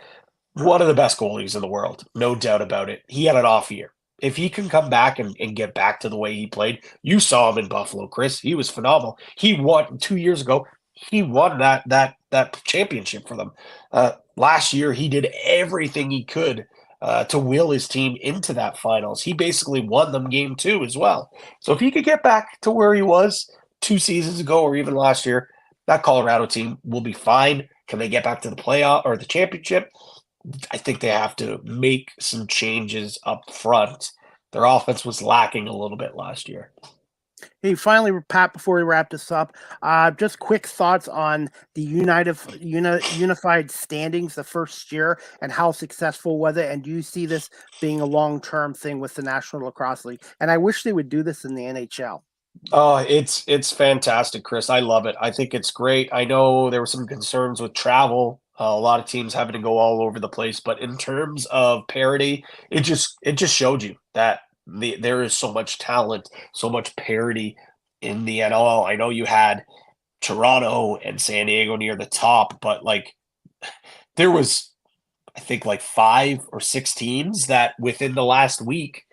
one of the best goalies in the world, no doubt about it. He had an off year. If he can come back and get back to the way he played, you saw him in Buffalo, Chris. He was phenomenal. He won 2 years ago. He won that championship for them. Last year, he did everything he could to will his team into that finals. He basically won them game 2 as well. So if he could get back to where he was 2 seasons ago or even last year, that Colorado team will be fine. Can they get back to the playoff or the championship? I think they have to make some changes up front. Their offense was lacking a little bit last year. Hey, finally, Pat, before we wrap this up, just quick thoughts on the unified standings the first year and how successful was it? And do you see this being a long-term thing with the National Lacrosse League? And I wish they would do this in the NHL. Oh, it's fantastic, Chris. I love it. I think it's great. I know there were some concerns with travel. A lot of teams having to go all over the place, but in terms of parity, it just showed you that there is so much talent, so much parity in the NL. I know you had Toronto and San Diego near the top, but there was, I think, 5 or 6 teams that within the last week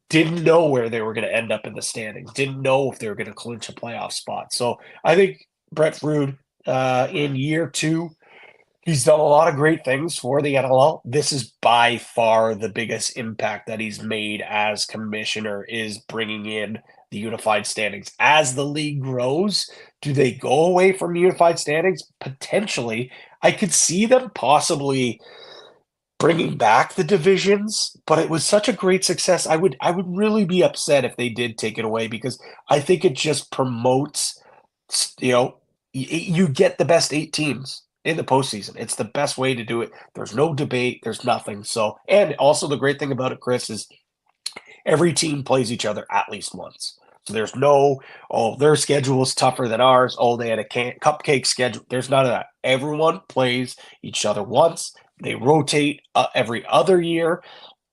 didn't know where they were going to end up in the standings, didn't know if they were going to clinch a playoff spot. So I think Brett Rude in year 2 He's done a lot of great things for the NLL. This is by far the biggest impact that he's made as commissioner is bringing in the unified standings. As the league grows, do they go away from unified standings? Potentially. I could see them possibly bringing back the divisions, but it was such a great success. I would really be upset if they did take it away because I think it just promotes, you know, you get the best 8 teams in the postseason. It's the best way to do it. There's no debate, there's nothing. So, and also the great thing about it, Chris, is every team plays each other at least once. So there's no, oh, their schedule is tougher than ours. Oh, they had a cupcake schedule. There's none of that. Everyone plays each other once. They rotate every other year.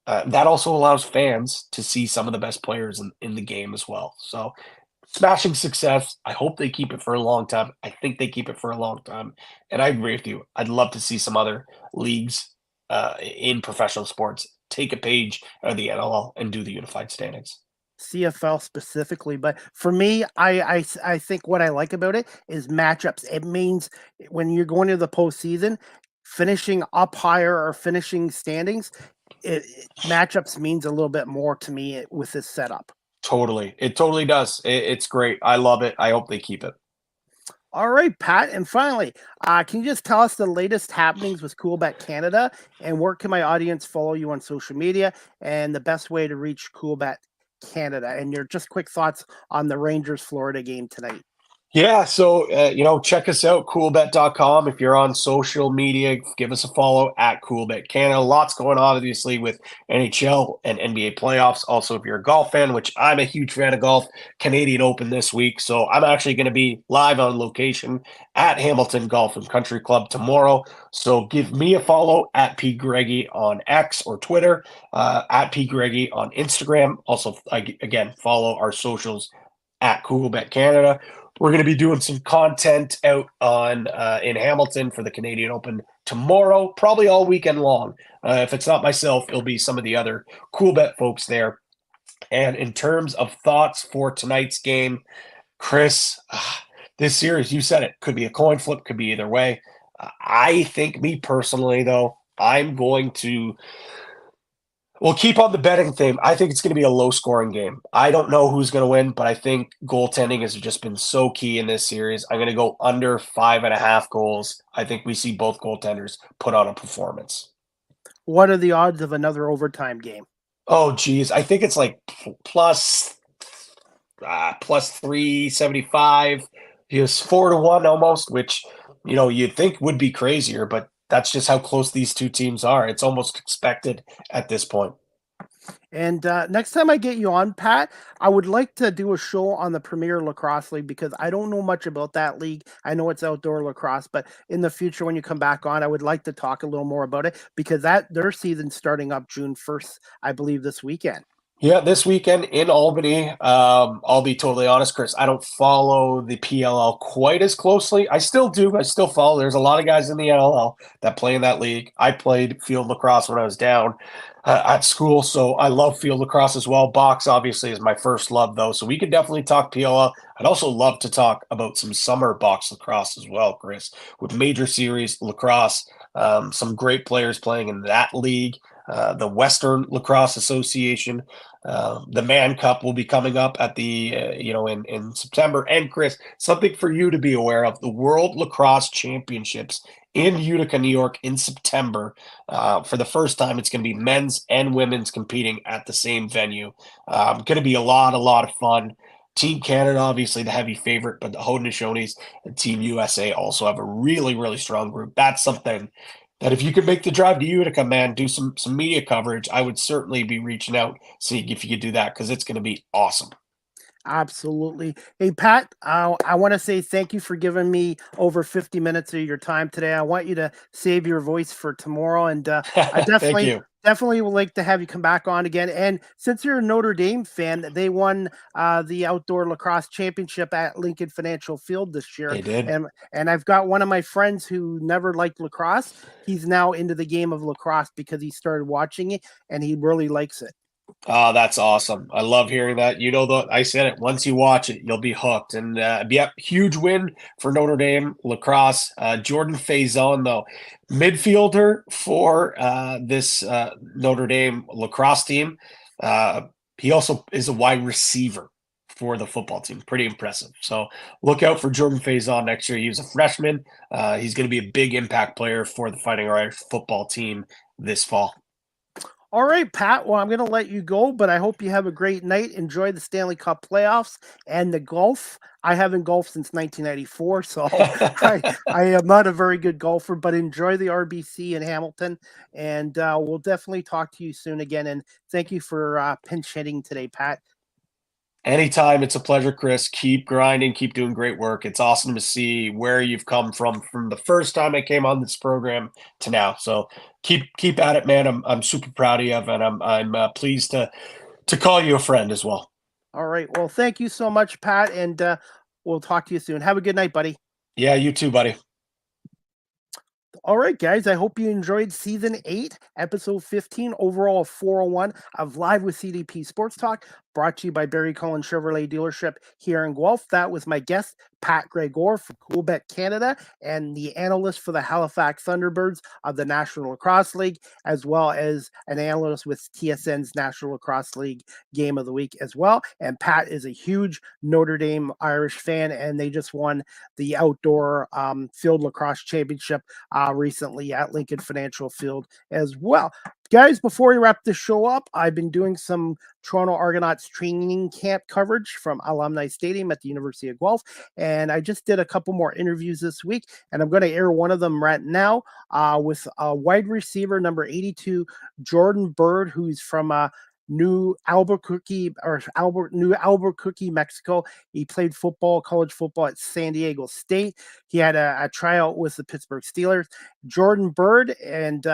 That also allows fans to see some of the best players in the game as well. So smashing success. I hope they keep it for a long time. I think they keep it for a long time. And I agree with you. I'd love to see some other leagues in professional sports take a page out of the NLL and do the unified standings. CFL specifically, but for me, I think what I like about it is matchups. It means when you're going to the postseason, finishing up higher or finishing standings, matchups means a little bit more to me with this setup. Totally. It totally does. It's great. I love it. I hope they keep it. All right, Pat. And finally, can you just tell us the latest happenings with Coolbet Canada and where can my audience follow you on social media and the best way to reach Coolbet Canada and your just quick thoughts on the Rangers Florida game tonight? Yeah, so check us out, coolbet.com. If you're on social media, give us a follow at Coolbet Canada. Lots going on, obviously, with NHL and NBA playoffs. Also, if you're a golf fan, which I'm a huge fan of golf, Canadian Open this week. So I'm actually going to be live on location at Hamilton Golf and Country Club tomorrow. So give me a follow at P. Greggy on X or Twitter, at P. Greggy on Instagram. Also, again, follow our socials at Coolbet Canada. We're going to be doing some content out on in Hamilton for the Canadian Open tomorrow, probably all weekend long. If it's not myself, it'll be some of the other Coolbet folks there. And in terms of thoughts for tonight's game, Chris, this series, you said it, could be a coin flip, could be either way. I think, me personally, though, I'm going to We'll keep on the betting theme. I think it's going to be a low-scoring game. I don't know who's going to win, but I think goaltending has just been so key in this series. I'm going to go under 5.5 goals. I think we see both goaltenders put on a performance. What are the odds of another overtime game? Oh, geez. I think it's like plus 375. It's 4-1 almost, which, you'd think would be crazier, but that's just how close these two teams are. It's almost expected at this point. And next time I get you on, Pat, I would like to do a show on the Premier Lacrosse League because I don't know much about that league. I know it's outdoor lacrosse, but in the future when you come back on, I would like to talk a little more about it because their season's starting up June 1st, I believe, this weekend. Yeah, this weekend in Albany. I'll be totally honest, Chris. I don't follow the PLL quite as closely. I still do. I still follow. There's a lot of guys in the NLL that play in that league. I played field lacrosse when I was down at school, so I love field lacrosse as well. Box, obviously, is my first love, though, so we could definitely talk PLL. I'd also love to talk about some summer box lacrosse as well, Chris, with major series lacrosse, some great players playing in that league. The Western Lacrosse Association, the Man Cup will be coming up at the in September. And Chris, something for you to be aware of: the World Lacrosse Championships in Utica, New York, in September. For the first time, it's going to be men's and women's competing at the same venue. Going to be a lot of fun. Team Canada, obviously the heavy favorite, but the Haudenosaunees and Team USA also have a really, really strong group. That's something that if you could make the drive to Utica, man, do some media coverage, I would certainly be reaching out, seeing if you could do that, because it's going to be awesome. Absolutely. Hey, Pat, I want to say thank you for giving me over 50 minutes of your time today. I want you to save your voice for tomorrow, and I definitely would like to have you come back on again. And since you're a Notre Dame fan, they won the outdoor lacrosse championship at Lincoln Financial Field this year. They did. And I've got one of my friends who never liked lacrosse. He's now into the game of lacrosse because he started watching it and he really likes it. Oh, that's awesome. I love hearing that. I said it, once you watch it, you'll be hooked. And huge win for Notre Dame lacrosse. Jordan Faison, though, midfielder for this Notre Dame lacrosse team. He also is a wide receiver for the football team. Pretty impressive. So look out for Jordan Faison next year. He was a freshman. He's going to be a big impact player for the Fighting Irish football team this fall. All right, Pat. Well, I'm going to let you go, but I hope you have a great night. Enjoy the Stanley Cup playoffs and the golf. I haven't golfed since 1994, so I am not a very good golfer, but enjoy the RBC in Hamilton, and we'll definitely talk to you soon again. And thank you for pinch hitting today, Pat. Anytime. It's a pleasure, Chris. Keep grinding, keep doing great work. It's awesome to see where you've come from the first time I came on this program to now. So keep at it, man. I'm super proud of you, and I'm pleased to call you a friend as well. All right. Well, thank you so much, Pat, and we'll talk to you soon. Have a good night, buddy. Yeah, you too, buddy. All right, guys, I hope you enjoyed Season 8, Episode 15, overall of 401 of Live with CDP Sports Talk, brought to you by Barry Cullen Chevrolet Dealership here in Guelph. That was my guest, Pat Gregoire from Quebec, Canada, and the analyst for the Halifax Thunderbirds of the National Lacrosse League, as well as an analyst with TSN's National Lacrosse League Game of the Week as well. And Pat is a huge Notre Dame Irish fan, and they just won the outdoor field lacrosse championship recently at Lincoln Financial Field as well. Guys, before we wrap this show up, I've been doing some Toronto Argonauts training camp coverage from Alumni Stadium at the University of Guelph, and I just did a couple more interviews this week, and I'm going to air one of them right now with a wide receiver, number 82, Jordan Bird, who's from New Albuquerque, Mexico. He played college football at San Diego State. He had a tryout with the Pittsburgh Steelers. Jordan Bird, and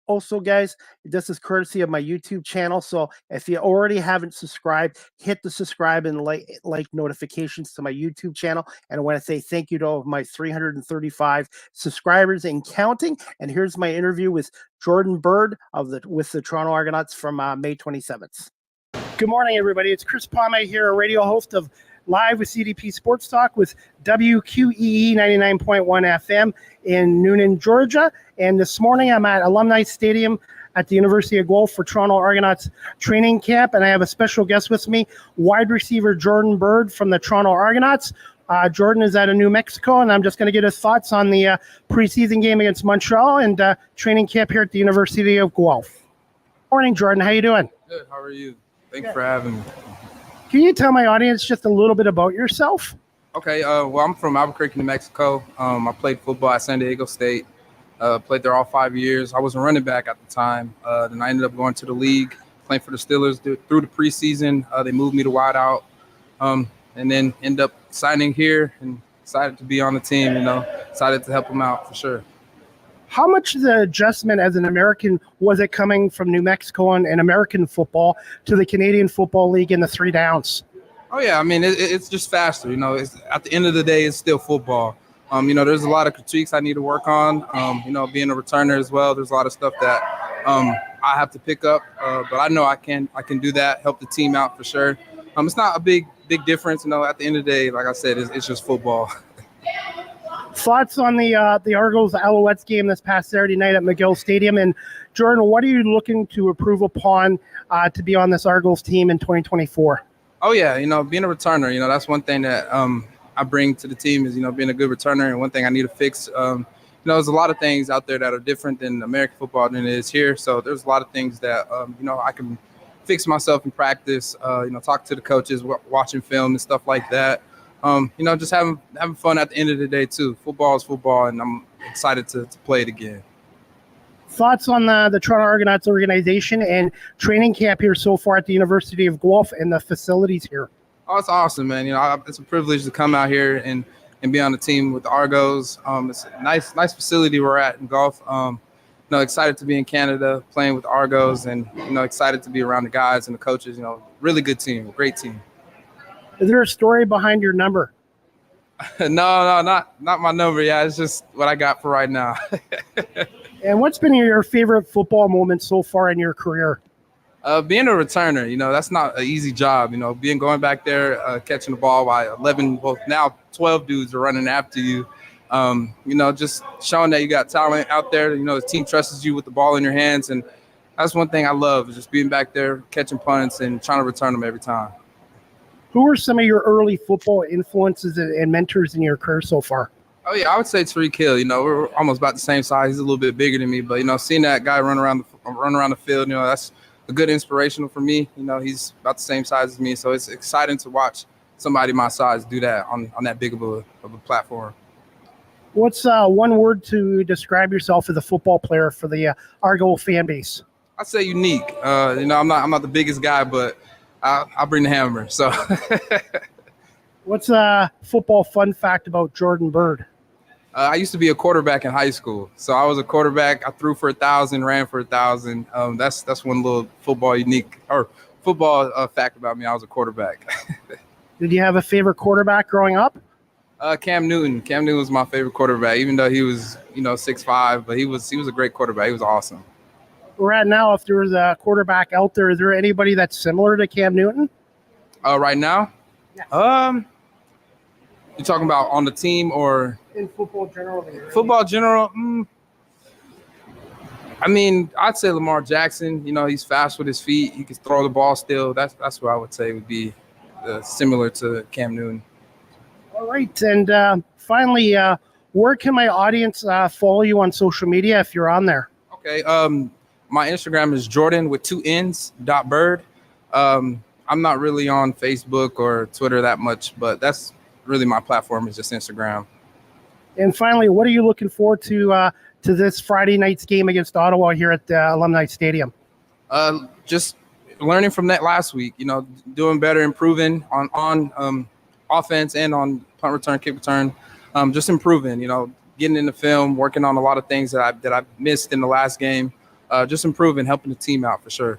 also, guys, this is courtesy of my YouTube channel. So if you already haven't subscribed, hit the subscribe and like notifications to my YouTube channel. And I want to say thank you to all of my 335 subscribers and counting. And here's my interview with Jordan Bird with the Toronto Argonauts from May 27th. Good morning, everybody. It's Chris Palme here, a radio host of Live with CDP Sports Talk with WQEE 99.1 FM in Noonan, Georgia. And this morning I'm at Alumni Stadium at the University of Guelph for Toronto Argonauts training camp. And I have a special guest with me, wide receiver Jordan Bird from the Toronto Argonauts. Jordan is out of New Mexico, and I'm just going to get his thoughts on the preseason game against Montreal and training camp here at the University of Guelph. Morning, Jordan. How you doing? Good. How are you? Thanks for having me. Can you tell my audience just a little bit about yourself? Okay. Well, I'm from Albuquerque, New Mexico. I played football at San Diego State. Played there all 5 years. I was a running back at the time. Then I ended up going to the league, playing for the Steelers through the preseason. They moved me to wide out, and then end up signing here and decided to be on the team. Decided to help them out for sure. How much of the adjustment as an American was it coming from New Mexico and American football to the Canadian Football League and the 3 downs? Oh, yeah. I mean, it's just faster. It's, at the end of the day, it's still football. There's a lot of critiques I need to work on. Being a returner as well, there's a lot of stuff that I have to pick up. But I know I can do that, help the team out for sure. It's not a big difference. At the end of the day, like I said, it's just football. Thoughts on the Argos Alouettes game this past Saturday night at McGill Stadium, and Jordan, what are you looking to improve upon to be on this Argos team in 2024? Oh yeah, being a returner, that's one thing that I bring to the team is being a good returner, and one thing I need to fix. There's a lot of things out there that are different than American football than it is here, so there's a lot of things that I can fix myself in practice. Talk to the coaches, watching film and stuff like that. Just having fun at the end of the day too. Football is football, and I'm excited to play it again. Thoughts on the Toronto Argonauts organization and training camp here so far at the University of Guelph and the facilities here? Oh, it's awesome, man. It's a privilege to come out here and be on the team with the Argos. It's a nice facility we're at in Guelph. Excited to be in Canada playing with the Argos, and excited to be around the guys and the coaches. Really good team, great team. Is there a story behind your number? No, not my number. Yeah, it's just what I got for right now. And what's been your favorite football moment so far in your career? Being a returner, that's not an easy job. Going back there, catching the ball while 11, well, now 12 dudes are running after you. Just showing that you got talent out there. The team trusts you with the ball in your hands, and that's one thing I love, is just being back there, catching punts and trying to return them every time. Who are some of your early football influences and mentors in your career so far? Oh, yeah, I would say Tariq Hill. We're almost about the same size. He's a little bit bigger than me, but, seeing that guy run around the field, that's a good inspirational for me. He's about the same size as me, so it's exciting to watch somebody my size do that on that big of a platform. What's one word to describe yourself as a football player for the Argo fan base? I'd say unique. I'm not the biggest guy, but I'll bring the hammer. So, what's a football fun fact about Jordan Bird? I used to be a quarterback in high school. So I was a quarterback. I threw for 1,000, ran for 1,000. That's one little football fact about me. I was a quarterback. Did you have a favorite quarterback growing up? Cam Newton. Cam Newton was my favorite quarterback, even though he was, 6'5", but he was a great quarterback. He was awesome. Right now, if there was a quarterback out there, is there anybody that's similar to Cam Newton? Right now? Yes. You talking about on the team or in football generally? Right? Football general? I'd say Lamar Jackson. He's fast with his feet. He can throw the ball still. That's what I would say would be similar to Cam Newton. All right, and finally, where can my audience follow you on social media if you're on there? Okay, my Instagram is Jordan with 2 N's .bird. I'm not really on Facebook or Twitter that much, but that's really my platform, is just Instagram. And finally, what are you looking forward to this Friday night's game against Ottawa here at the Alumni Stadium? Just learning from that last week, doing better, improving on offense and on punt return, kick return, just improving, getting in the film, working on a lot of things that I missed in the last game, just improving, helping the team out for sure.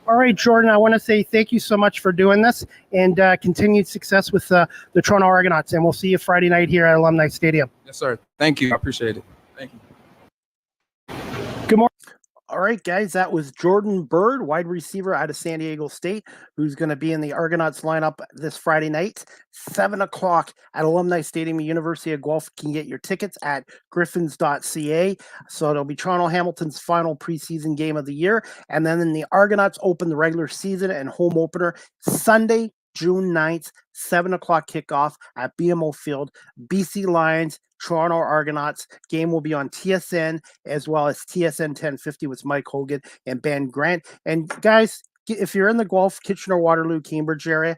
All right, Jordan, I want to say thank you so much for doing this, and continued success with the Toronto Argonauts, and we'll see you Friday night here at Alumni Stadium. Yes, sir. Thank you. I appreciate it. Thank you. Good morning. All right, guys, that was Jordan Bird, wide receiver out of San Diego State, who's going to be in the Argonauts lineup this Friday night, 7 o'clock at Alumni Stadium, University of Guelph. You can get your tickets at griffins.ca. So it'll be Toronto Hamilton's final preseason game of the year. And then the Argonauts open the regular season and home opener Sunday, June 9th, 7 o'clock kickoff at BMO Field. BC Lions, Toronto Argonauts. Game will be on TSN as well as TSN 1050 with Mike Hogan and Ben Grant. And guys, if you're in the Guelph, Kitchener, Waterloo, Cambridge area,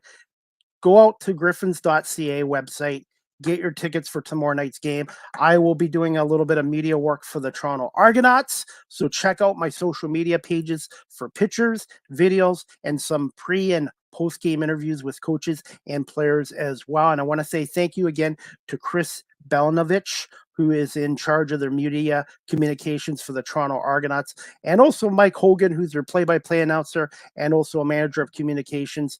go out to griffins.ca website. Get your tickets for tomorrow night's game. I will be doing a little bit of media work for the Toronto Argonauts. So check out my social media pages for pictures, videos, and some pre and post-game interviews with coaches and players as well. And I want to say thank you again to Chris Belanovich, who is in charge of their media communications for the Toronto Argonauts, and also Mike Hogan, who's their play-by-play announcer and also a manager of communications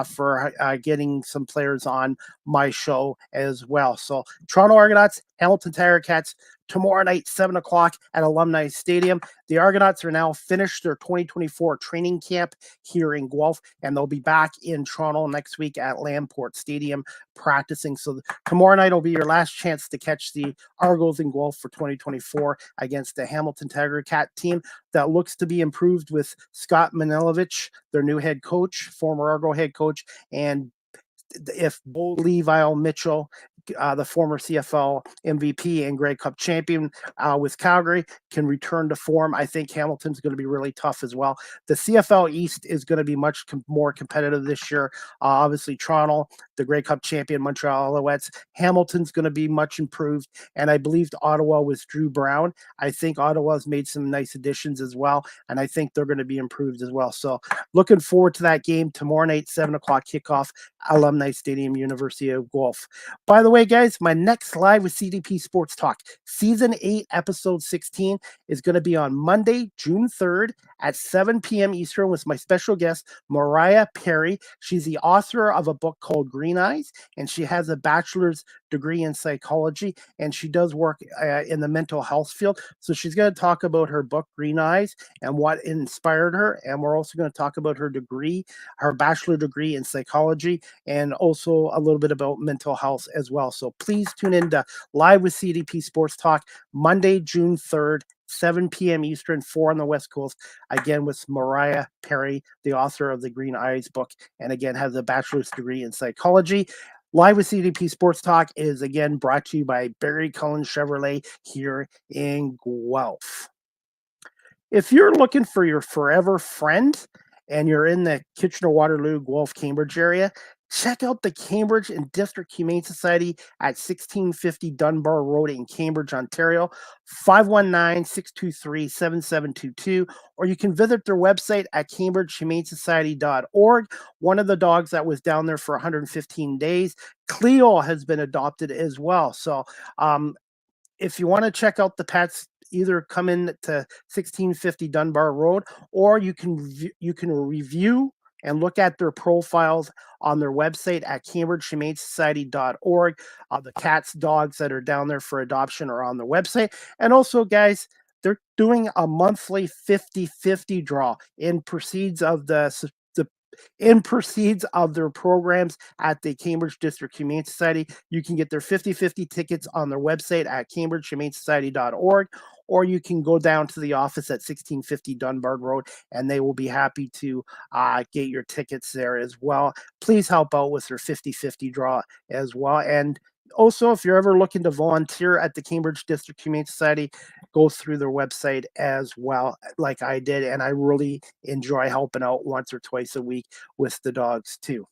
for getting some players on my show as well. So Toronto Argonauts, Hamilton Tiger Cats, tomorrow night, 7 o'clock at Alumni Stadium. The Argonauts are now finished their 2024 training camp here in Guelph, and they'll be back in Toronto next week at Lamport Stadium practicing. So tomorrow night will be your last chance to catch the Argos in Guelph for 2024 against the Hamilton Tiger Cat team that looks to be improved with Scott Manilovich, their new head coach, former Argo head coach, and if Bo Levi Mitchell, the former CFL MVP and Grey Cup champion with Calgary, can return to form, I think Hamilton's going to be really tough as well. The CFL East is going to be much more competitive this year. Obviously, Toronto, the Grey Cup champion, Montreal Alouettes. Hamilton's going to be much improved, and I believe Ottawa with Drew Brown. I think Ottawa's made some nice additions as well, and I think they're going to be improved as well. So looking forward to that game tomorrow night, 7 o'clock kickoff, Alumni Stadium, University of Guelph. By the way, guys, my next live with CDP Sports Talk, Season 8, Episode 16, is going to be on Monday, June 3rd at 7 p.m. Eastern with my special guest, Mariah Perry. She's the author of a book called Green Green Eyes, and she has a bachelor's degree in psychology, and she does work in the mental health field. So she's going to talk about her book, Green Eyes, and what inspired her. And we're also going to talk about her degree, her bachelor degree in psychology, and also a little bit about mental health as well. So please tune in to Live with CDP Sports Talk, Monday, June 3rd, 7 p.m. Eastern, 4 on the West Coast, again with Mariah Perry, the author of the Green Eyes book, and again has a bachelor's degree in psychology. Live with CDP Sports Talk is again brought to you by Barry Cullen Chevrolet here in Guelph. If you're looking for your forever friend and you're in the Kitchener-Waterloo, Guelph, Cambridge area, check out the Cambridge and District Humane Society at 1650 Dunbar Road in Cambridge, Ontario, 519-623-7722, or you can visit their website at cambridgehumanesociety.org. One of the dogs that was down there for 115 days, Cleo, has been adopted as well. So if you want to check out the pets, either come in to 1650 Dunbar Road, or you can review and look at their profiles on their website at cambridgehumanesociety.org. The cats, dogs that are down there for adoption are on their website. And also, guys, they're doing a monthly 50-50 draw in proceeds of their programs at the Cambridge District Humane Society. You can get their 50-50 tickets on their website at cambridgehumanesociety.org, or you can go down to the office at 1650 Dunbar Road, and they will be happy to get your tickets there as well. Please help out with their 50-50 draw as well. And also, if you're ever looking to volunteer at the Cambridge District Humane Society, go through their website as well, like I did. And I really enjoy helping out once or twice a week with the dogs too.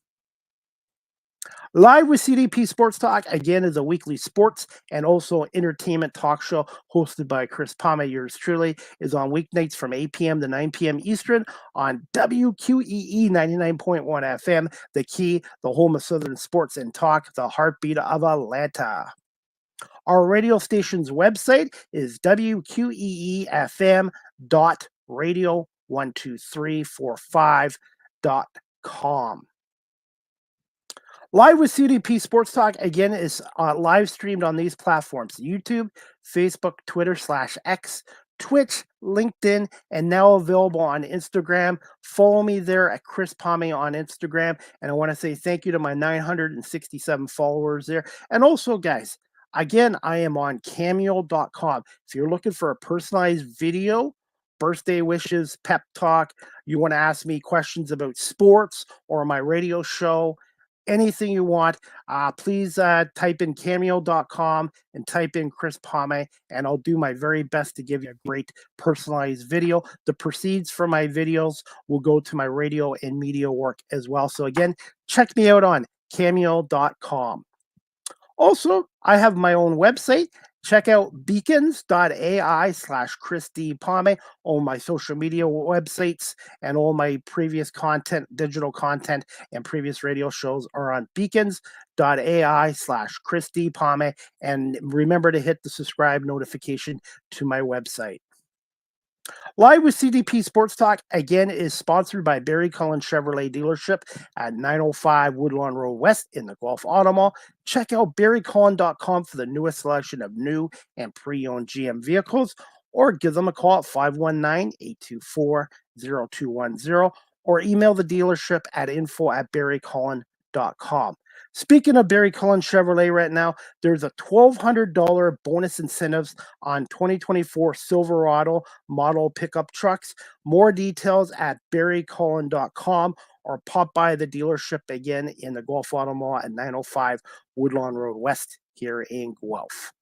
Live with CDP Sports Talk, again, is a weekly sports and also entertainment talk show hosted by Chris Palma. Yours truly is on weeknights from 8 p.m. to 9 p.m. Eastern on WQEE 99.1 FM, The Key, the home of Southern sports and talk, the heartbeat of Atlanta. Our radio station's website is wqeefm.radio12345.com. Live with CDP Sports Talk, again, is live streamed on these platforms: YouTube, Facebook, Twitter /X, Twitch, LinkedIn, and now available on Instagram. Follow me there at Chris Palme on Instagram. And I want to say thank you to my 967 followers there. And also, guys, again, I am on Cameo.com. If you're looking for a personalized video, birthday wishes, pep talk, you want to ask me questions about sports or my radio show, anything you want, please type in Cameo.com and type in Chris Palme, and I'll do my very best to give you a great personalized video. The proceeds from my videos will go to my radio and media work as well. So again, check me out on Cameo.com. Also, I have my own website. Check out beacons.ai/Chris D. Palme, all my social media websites, and all my previous content, digital content, and previous radio shows are on beacons.ai/Chris D. Palme. And remember to hit the subscribe notification to my website. Live with CDP Sports Talk, again, is sponsored by Barry Cullen Chevrolet Dealership at 905 Woodlawn Road West in the Guelph Auto Mall. Check out barrycullen.com for the newest selection of new and pre-owned GM vehicles, or give them a call at 519-824-0210, or email the dealership at info@barrycullen.com. Speaking of Barry Cullen Chevrolet right now, there's a $1,200 bonus incentives on 2024 Silverado model pickup trucks. More details at barrycullen.com, or pop by the dealership again in the Guelph Auto Mall at 905 Woodlawn Road West here in Guelph.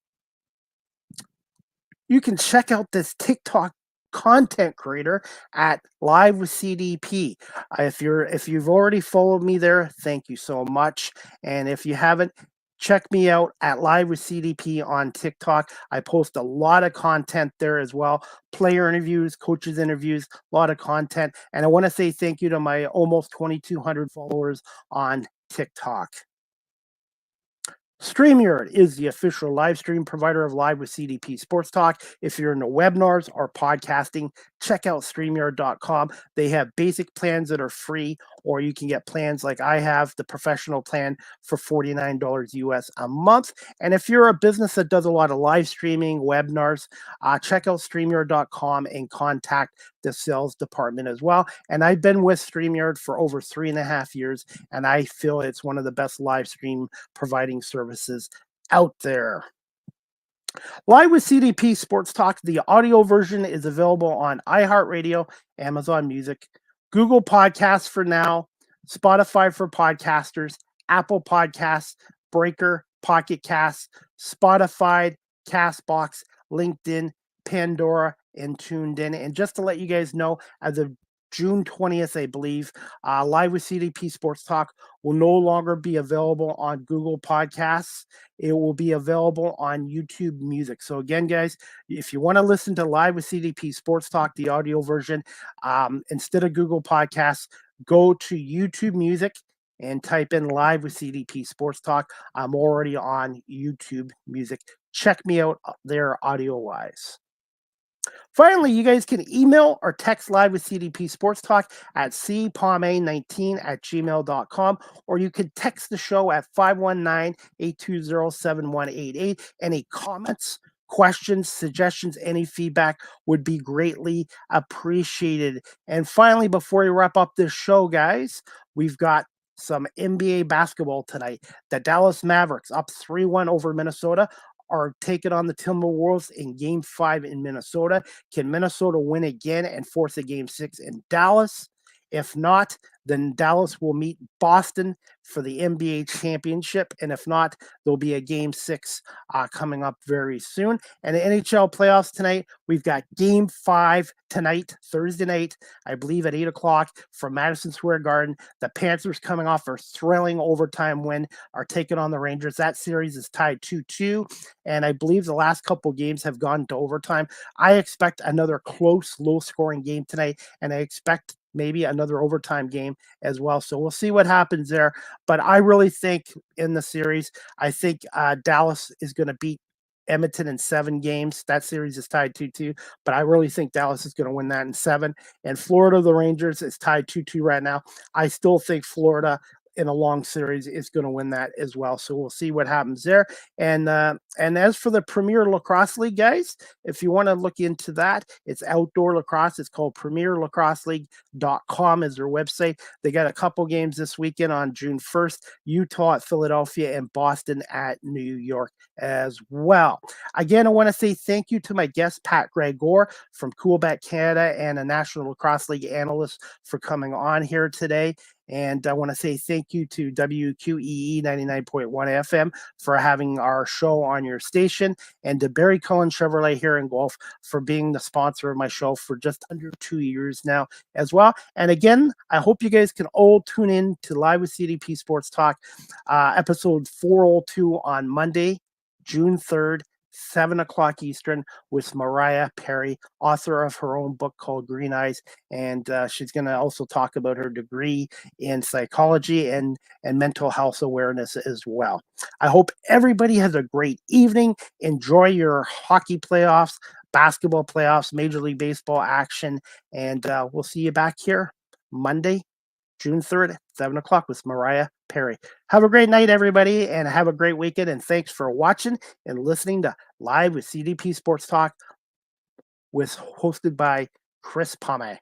You can check out this TikTok content creator at Live with CDP. If you've already followed me there, thank you so much. And if you haven't, check me out at Live with CDP on TikTok. I post a lot of content there as well. Player interviews, coaches interviews, a lot of content. And I want to say thank you to my almost 2,200 followers on TikTok. StreamYard is the official live stream provider of Live with CDP Sports Talk. If you're into webinars or podcasting, check out StreamYard.com. They have basic plans that are free, or you can get plans like I have, the professional plan for $49 US a month. And if you're a business that does a lot of live streaming, webinars, check out StreamYard.com and contact the sales department as well. And I've been with StreamYard for over 3.5 years, and I feel it's one of the best live stream providing services out there. Live with CDP Sports Talk, the audio version is available on iHeartRadio, Amazon Music, Google Podcasts for now, Spotify for podcasters, Apple Podcasts, Breaker, Pocket Casts, Spotify, Castbox, LinkedIn, Pandora, and Tuned In. And just to let you guys know, as of June 20th, I believe, Live with CDP Sports Talk will no longer be available on Google Podcasts. It will be available on YouTube Music. So again, guys, if you want to listen to Live with CDP Sports Talk, the audio version, instead of Google Podcasts, go to YouTube Music and type in Live with CDP Sports Talk. I'm already on YouTube Music. Check me out there audio-wise. Finally, you guys can email or text Live with CDP Sports Talk at cpalme19@gmail.com, or you can text the show at 519-820-7188. Any comments, questions, suggestions, any feedback would be greatly appreciated. And finally, before we wrap up this show, guys, we've got some NBA basketball tonight. The Dallas Mavericks up 3-1 over Minnesota are taking on the Timberwolves in Game 5 in Minnesota. Can Minnesota win again and force a Game 6 in Dallas? If not, then Dallas will meet Boston for the NBA championship. And if not, there'll be a Game 6 coming up very soon. And the NHL playoffs tonight, we've got Game 5 tonight, Thursday night, I believe at 8 o'clock from Madison Square Garden. The Panthers, coming off a thrilling overtime win, are taking on the Rangers. That series is tied 2-2. And I believe the last couple games have gone to overtime. I expect another close, low-scoring game tonight, and I expect maybe another overtime game as well. So we'll see what happens there. But I really think in the series, I think Dallas is going to beat Edmonton in 7 games. That series is tied 2-2, but I really think Dallas is going to win that in 7. And Florida, the Rangers, is tied 2-2 right now. I still think Florida in a long series is going to win that as well. So we'll see what happens there. And as for the Premier Lacrosse League, guys, if you want to look into that, it's outdoor lacrosse. It's called premierlacrosseleague.com is their website. They got a couple games this weekend on June 1st, Utah at Philadelphia and Boston at New York as well. Again, I want to say thank you to my guest, Pat Gregoire from Coolbet Canada and a National Lacrosse League analyst, for coming on here today. And I want to say thank you to WQEE 99.1 FM for having our show on your station, and to Barry Cullen Chevrolet here in Guelph for being the sponsor of my show for just under 2 years now as well. And again, I hope you guys can all tune in to Live with CDP Sports Talk, episode 402 on Monday, June 3rd, 7 o'clock Eastern, with Mariah Perry, author of her own book called Green Eyes. And she's going to also talk about her degree in psychology and mental health awareness as well. I hope everybody has a great evening. Enjoy your hockey playoffs, basketball playoffs, Major League Baseball action. And we'll see you back here Monday, June 3rd, 7 o'clock with Mariah Perry. Have a great night, everybody, and have a great weekend. And thanks for watching and listening to Live with CDP Sports Talk, hosted by Chris Palme.